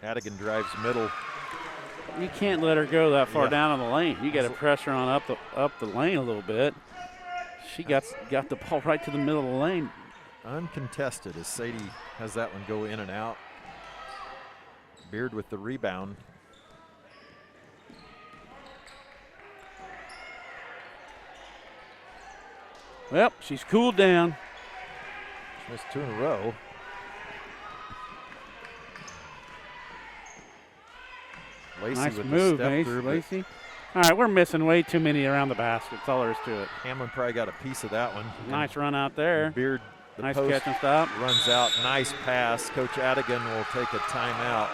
Adigan drives middle. You can't let her go that far down on the lane. You got to pressure on up the lane a little bit. She got the ball right to the middle of the lane. Uncontested as Sadie has that one go in and out. Beard with the rebound. Well, she's cooled down. She missed 2 in a row. Lacey Nice with move, the step through, but Lacey. All right, we're missing way too many around the basket. That's all there is to it. Hamlin probably got a piece of that one. Nice run out there. Beard, the Nice post catch and stop. runs out. Nice pass. Coach Adigan will take a timeout.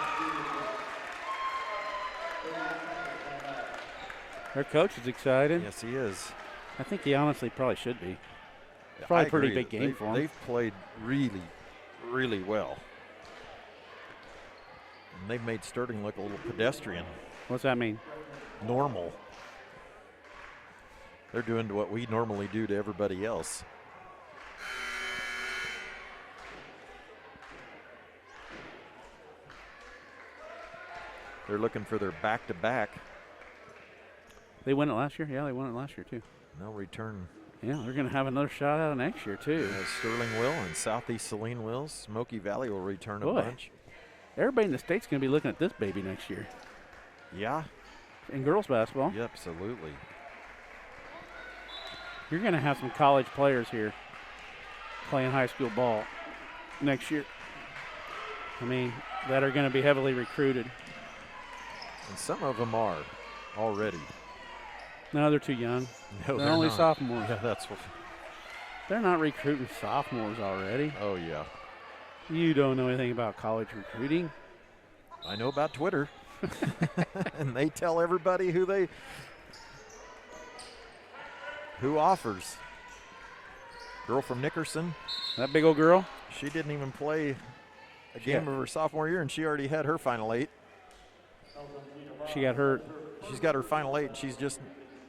Her coach is excited. Yes, he is. I think he honestly probably should be. Probably a pretty agree. big game for him. They've played really, really well. And they've made Sterling look a little pedestrian. What's that mean? Normal. They're doing what we normally do to everybody else. They're looking for their back-to-back. They won it last year? Yeah, they won it last year, too. No return. Yeah, they're going to have another shot out next year, too. Sterling will, and Southeast Saline will. Smoky Valley will return a bunch. Everybody in the state's going to be looking at this baby next year. Yeah. In girls basketball. Yeah, absolutely. You're going to have some college players here playing high school ball next year. I mean, that are going to be heavily recruited. And some of them are already. No, they're too young. No, they're only sophomores. Yeah, that's what. They're not recruiting sophomores already. Oh, yeah. You don't know anything about college recruiting. I know about Twitter. And they tell everybody who offers. Girl from Nickerson. That big old girl? She didn't even play a game of her sophomore year, and she already had her Final Eight. She got hurt. She's got her Final Eight. She's just,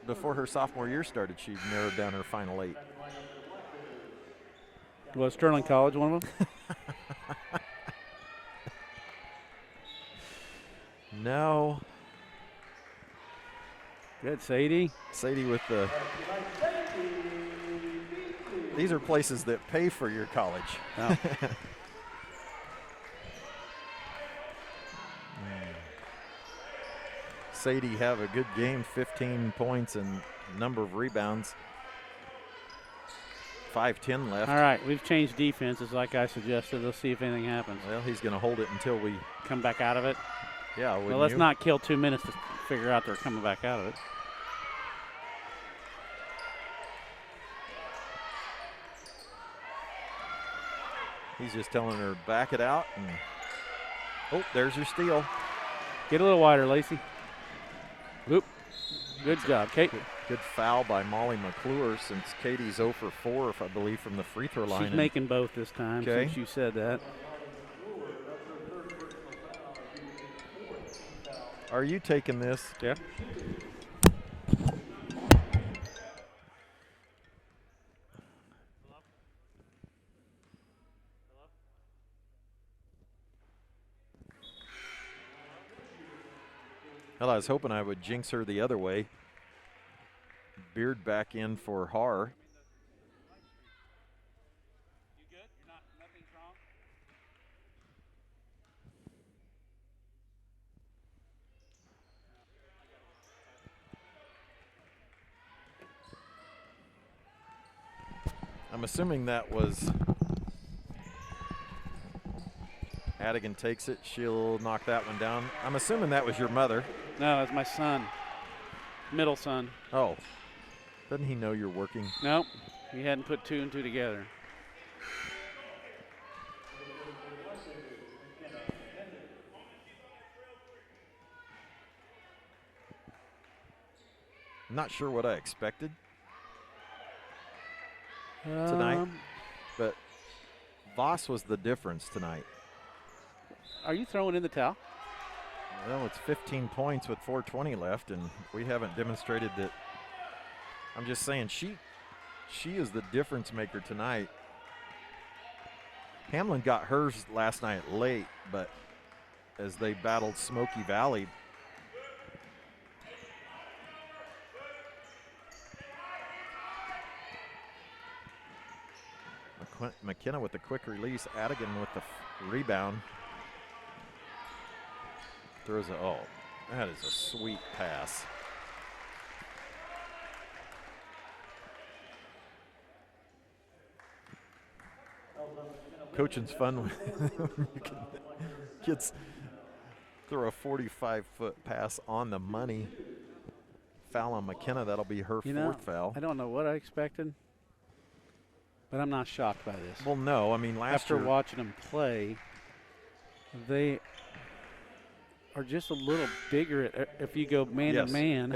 before her sophomore year started, she narrowed down her Final Eight. Was Sterling College one of them? No. Good, Sadie. Sadie with the. These are places that pay for your college. Oh. Sadie have a good game, 15 points and number of rebounds. 5:10 left. All right, we've changed defenses like I suggested. Let's see if anything happens. Well, he's going to hold it until we come back out of it. Yeah, well, let's not kill 2 minutes to figure out they're coming back out of it. He's just telling her back it out. And oh, there's your steal. Get a little wider, Lacey. Oop. Good job, Kate. Good foul by Molly McClure since Katie's 0 for 4, if I believe, from the free throw line. She's making both this time since you said that. Are you taking this? Yeah. Well, I was hoping I would jinx her the other way. Beard back in for Har. You good? Nothing's wrong? I'm assuming that was Adigan takes it. She'll knock that one down. I'm assuming that was your mother. No, it's my son. Middle son. Oh. Doesn't he know you're working? Nope. He hadn't put 2 and 2 together. I'm not sure what I expected tonight, but Voss was the difference tonight. Are you throwing in the towel? Well, it's 15 points with 4:20 left, and we haven't demonstrated that. I'm just saying she is the difference maker tonight. Hamlin got hers last night late, but as they battled Smoky Valley, McKenna with the quick release, Adigan with the rebound. Throws it. Oh, that is a sweet pass. Coaching's fun when you can kids throw a 45-foot pass on the money. Foul on McKenna. That'll be her fourth foul. I don't know what I expected, but I'm not shocked by this. Well, no. I mean, after watching them play, they are just a little bigger if you go man to man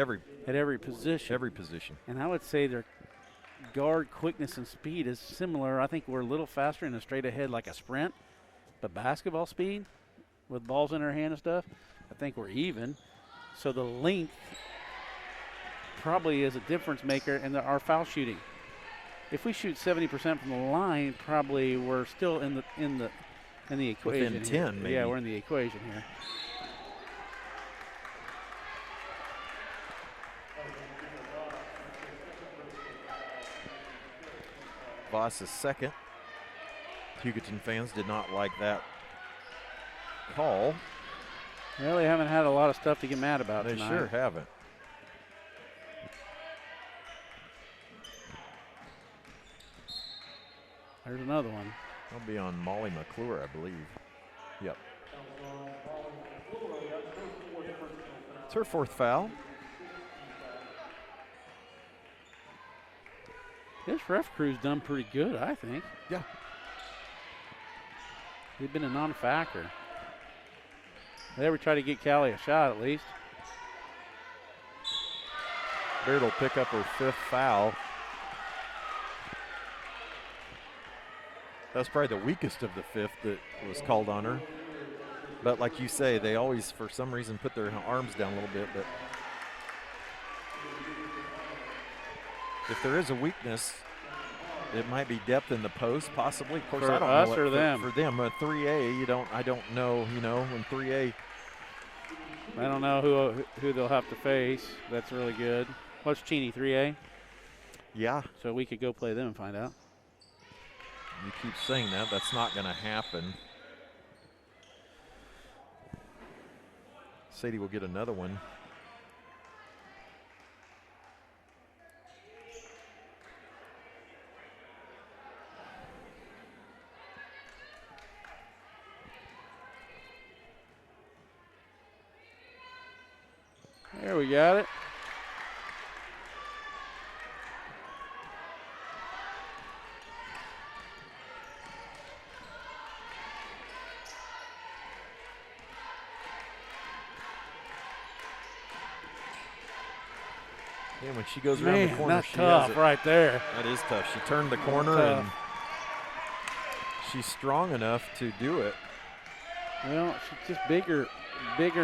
at every position. Every position. And I would say their guard quickness and speed is similar. I think we're a little faster in a straight ahead like a sprint, but basketball speed, with balls in her hand and stuff, I think we're even. So the length probably is a difference maker in our foul shooting. If we shoot 70% from the line, probably we're still in the equation. Within 10, here. maybe. Yeah, we're in the equation here. Voss's second. Hugoton fans did not like that call. Well, they haven't had a lot of stuff to get mad about They tonight. sure haven't. There's another one. That'll be on Molly McClure, I believe. Yep. It's her fourth foul. This ref crew's done pretty good, I think. Yeah. They've been a non-factor. They ever try to get Callie a shot at least. Baird will pick up her fifth foul. That's probably the weakest of the fifth that was called on her. But like you say, they always, for some reason, put their arms down a little bit. But if there is a weakness, it might be depth in the post, possibly. Of course, For I don't us know. or them? For them, 3A. I don't know. You know, when 3A. I don't know who they'll have to face. That's really good. What's Cheney, 3A? Yeah. So we could go play them and find out. You keep saying that. That's not going to happen. Sadie will get another one. There we got it. Yeah, when she goes around the corner, that's she tough has it. right there. That is tough. She turned the corner and she's strong enough to do it. Well, she's just bigger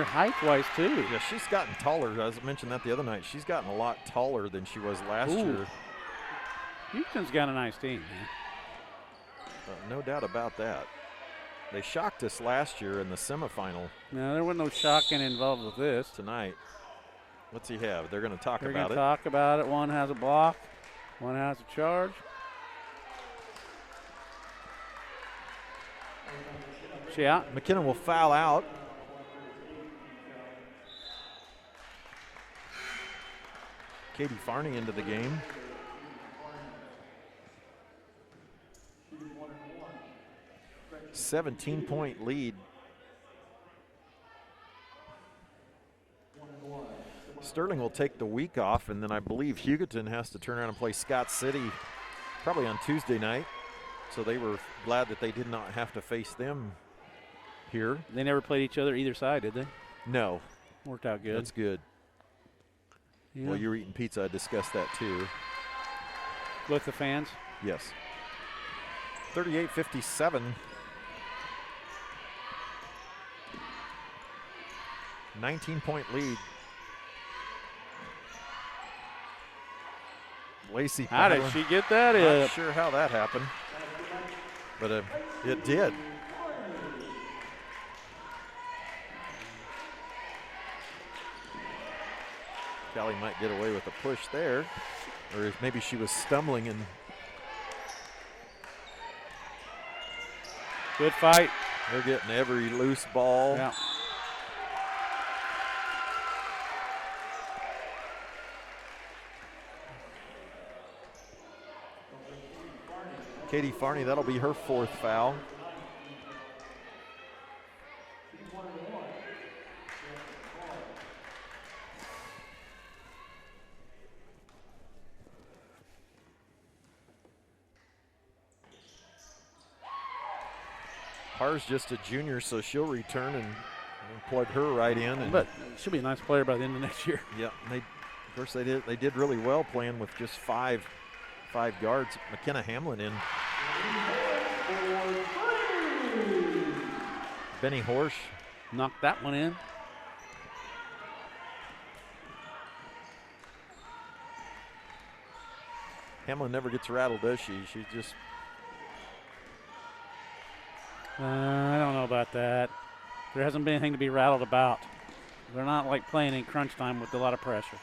height-wise too. Yeah, she's gotten taller. As I mentioned that the other night, she's gotten a lot taller than she was last Ooh. year. Houston's got a nice team, man. No doubt about that. They shocked us last year in the semifinal. No, there wasn't no shocking involved with this. Tonight. What's he have? They're going to talk They're about going it. to talk about it. One has a block. One has a charge. She out. McKinnon will foul out. Katie Farney into the game. $17-point lead. Sterling will take the week off, and then I believe Hugoton has to turn around and play Scott City probably on Tuesday night. So they were glad that they did not have to face them here. They never played each other either side, did they? No. Worked out good. That's good. Yeah. Well, you're eating pizza. I discussed that too. With the fans? Yes. 38-57. 19-point lead. Lacey. How did she get that Not in? sure how that happened, but it did. Callie might get away with a push there, or if maybe she was stumbling and. Good fight. They're getting every loose ball. Yeah. Katie Farney, that'll be her fourth foul. Parr's just a junior, so she'll return and plug her right in. And But she'll be a nice player by the end of next year. yeah, of course they did really well playing with just five guards. McKenna Hamlin in. Benny Horsch Knocked that one in. Hamlin never gets rattled, does she? She just. I don't know about that. There hasn't been anything to be rattled about. They're not like playing in crunch time with a lot of pressure.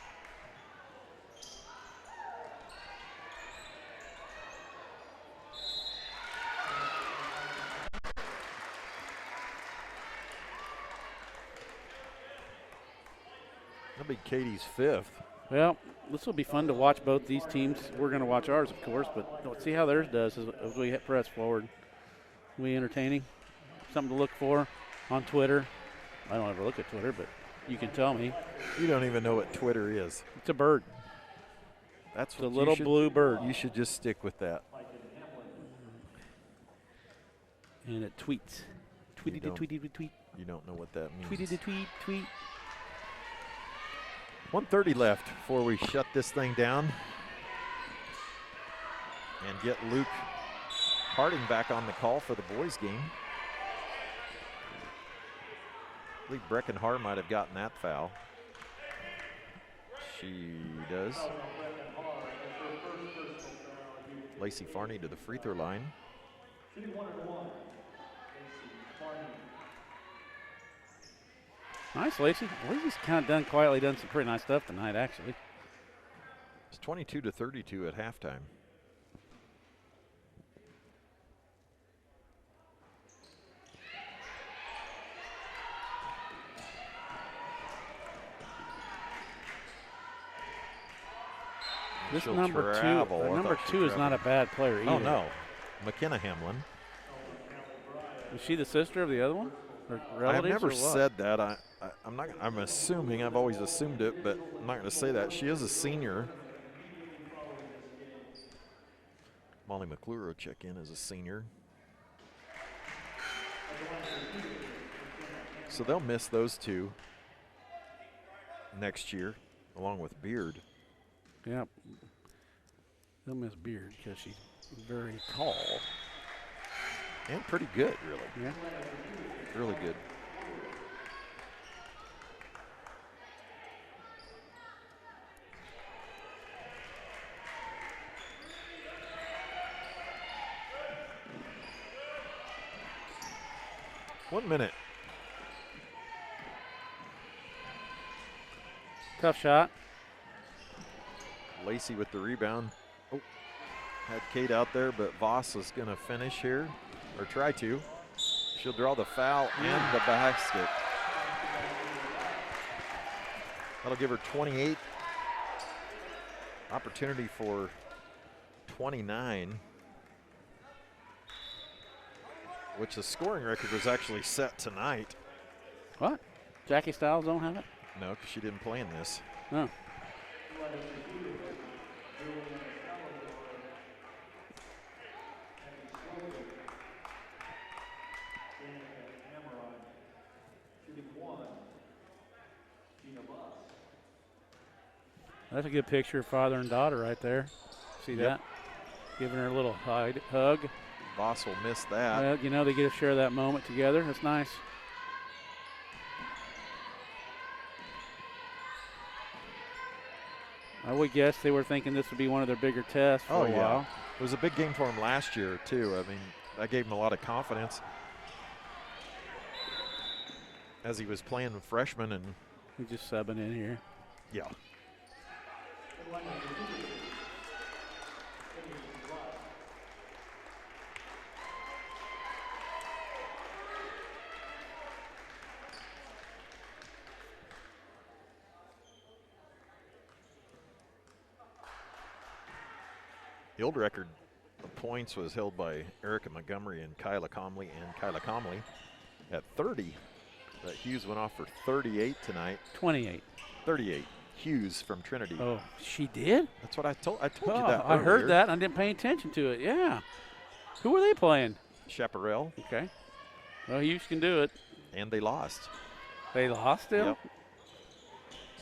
That'll be Katie's 5th. Well, this will be fun to watch both these teams. We're going to watch ours, of course, but let's see how theirs does as we press forward. We entertaining? Something to look for on Twitter. I don't ever look at Twitter, but you can tell me. You don't even know what Twitter is. It's a bird. That's a little blue bird. You should just stick with that. And it tweets. Tweety to tweety to tweet. You don't know what that means. Tweety to tweet, tweet. 1:30 left before we shut this thing down and get Luke Harding back on the call for the boys' game. I believe Breckenhart might have gotten that foul. She does. Lacey Farney to the free throw line. Nice, Lacey. Lacey's kind of done some pretty nice stuff tonight, actually. It's 22-32 at halftime. This number two is not a bad player either. Oh, no. McKenna Hamlin. Is she the sister of the other one? I've never said that. I'm assuming. I've always assumed it, but I'm not going to say that. She is a senior. Molly McClure will check in as a senior. So they'll miss those two next year, along with Beard. Yep. They'll miss Beard because she's very tall. And pretty good, really. Yeah. Really good. One minute. Tough shot. Lacey with the rebound. Oh, had Kate out there, but Voss is going to finish here, or try to. She'll draw the foul and the basket. That'll give her 28. Opportunity for 29, which the scoring record was actually set tonight. What? Jackie Stiles don't have it? No, because she didn't play in this. No. That's a good picture of father and daughter right there. See that? Giving her a little hug. Voss will miss that. Well, you know, they get to share that moment together. That's nice. I would guess they were thinking this would be one of their bigger tests for a while. It was a big game for him last year, too. I mean, that gave him a lot of confidence as he was playing freshman. And he's just subbing in here. Yeah. The old record of points was held by Erica Montgomery and Kyla Comley at 30. But Hughes went off for 38 tonight. 28. 38. Hughes from Trinity. Oh, she did? That's what I told you that I earlier. heard that. I didn't pay attention to it. Yeah. Who were they playing? Chaparral. Okay. Well, Hughes can do it. And they lost. They lost still? Yep.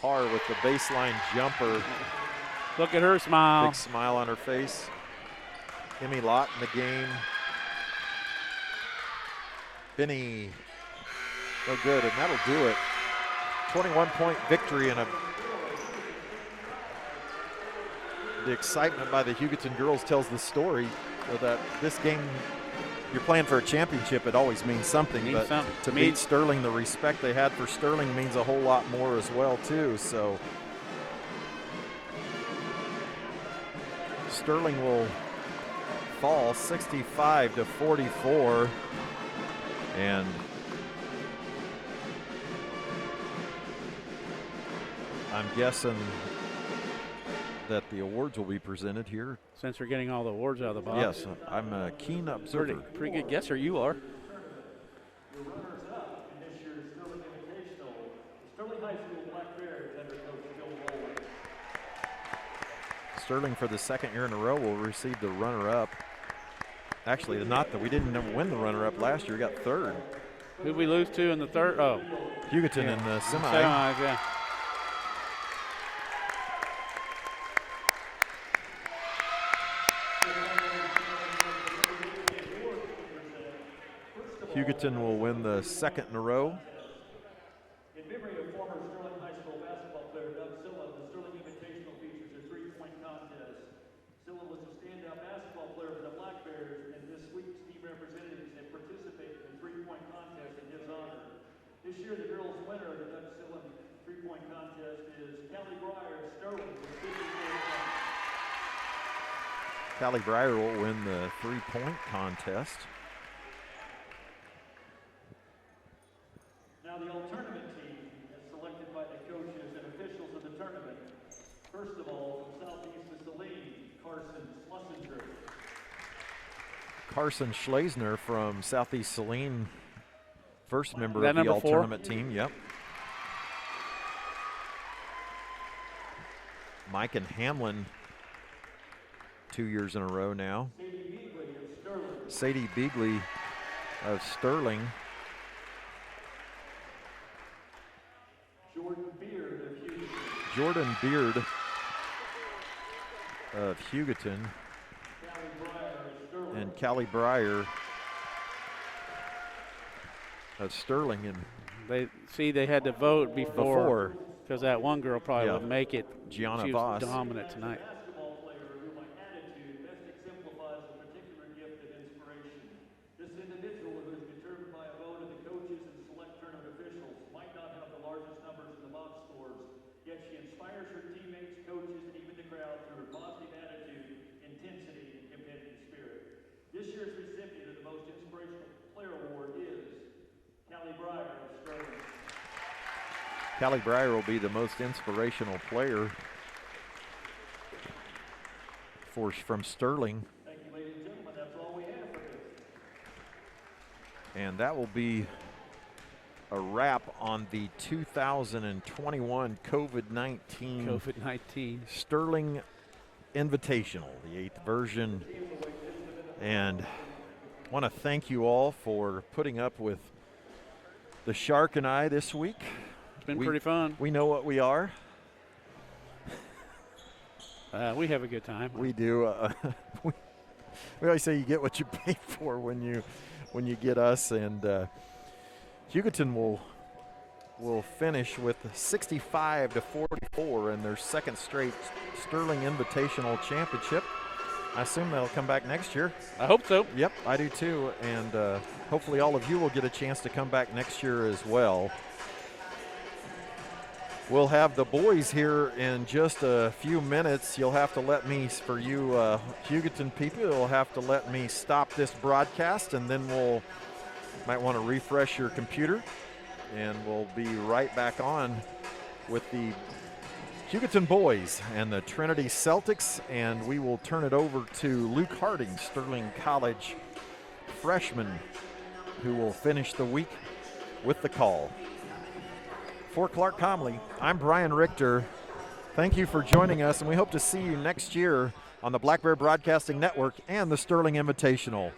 Har with the baseline jumper. Look at her smile. Big smile on her face. Emmy Lott, Lott, 5 No good, and that'll do it. 21-point victory, and the excitement by the Hugoton girls tells the story that this game, you're playing for a championship, it always means something. To beat Sterling, the respect they had for Sterling means a whole lot more as well, too. So Sterling will fall 65-44, and I'm guessing that the awards will be presented here. Since we're getting all the awards out of the box. Yes, I'm a keen observer. Pretty good guesser you are. Your runners-up in this year's Sterling Invitational, Sterling High School Black Bears under Coach Bill Rowland. Sterling, for the second year in a row, will receive the runner-up. Actually, not that we didn't win the runner-up last year. We got third. Who'd we lose to in the third? Oh. Hugoton in the semi. Semis, yeah. Hugoton will win the second in a row. In memory of former Sterling High School basketball player Doug Silla, the Sterling Invitational features a three-point contest. Silla was a standout basketball player for the Black Bears, and this week's team representatives have participated in the three-point contest in his honor. This year, the girls' winner of the Doug Silla three-point contest is Callie Breyer of Sterling with 54 points. Callie Breyer will win the three-point contest. Now the all-tournament team is selected by the coaches and officials of the tournament. First of all, from Southeast Saline, Carson Schlesinger. Carson Schlesinger from Southeast Saline, first member of the number 4? all-tournament team. Yep. Mike and Hamlin, 2 years in a row now. Sadie Beagley of Sterling. Jordan Beard of Hugoton. And Callie Breyer of Sterling. And they had to vote before because that one girl probably would make it. Gianna she Voss. was dominant tonight. Callie Breyer will be the most inspirational player from Sterling. Thank you, ladies and gentlemen. That's all we have for this. And that will be a wrap on the 2021 COVID-19 Sterling Invitational, the 8th version. And I want to thank you all for putting up with the Shark and I this week. Been pretty fun. We know what we are. We have a good time. We do. We always say you get what you pay for when you get us, and Hugoton will finish with 65-44 in their second straight Sterling Invitational Championship. I assume they'll come back next year. I hope so. Yep, I do too, and hopefully all of you will get a chance to come back next year as well. We'll have the boys here in just a few minutes. You'll have to let me, for you Hugoton people, you'll have to let me stop this broadcast, and then might want to refresh your computer, and we'll be right back on with the Hugoton boys and the Trinity Celtics, and we will turn it over to Luke Harding, Sterling College freshman, who will finish the week with the call. For Clark Comley, I'm Brian Richter. Thank you for joining us, and we hope to see you next year on the Black Bear Broadcasting Network and the Sterling Invitational.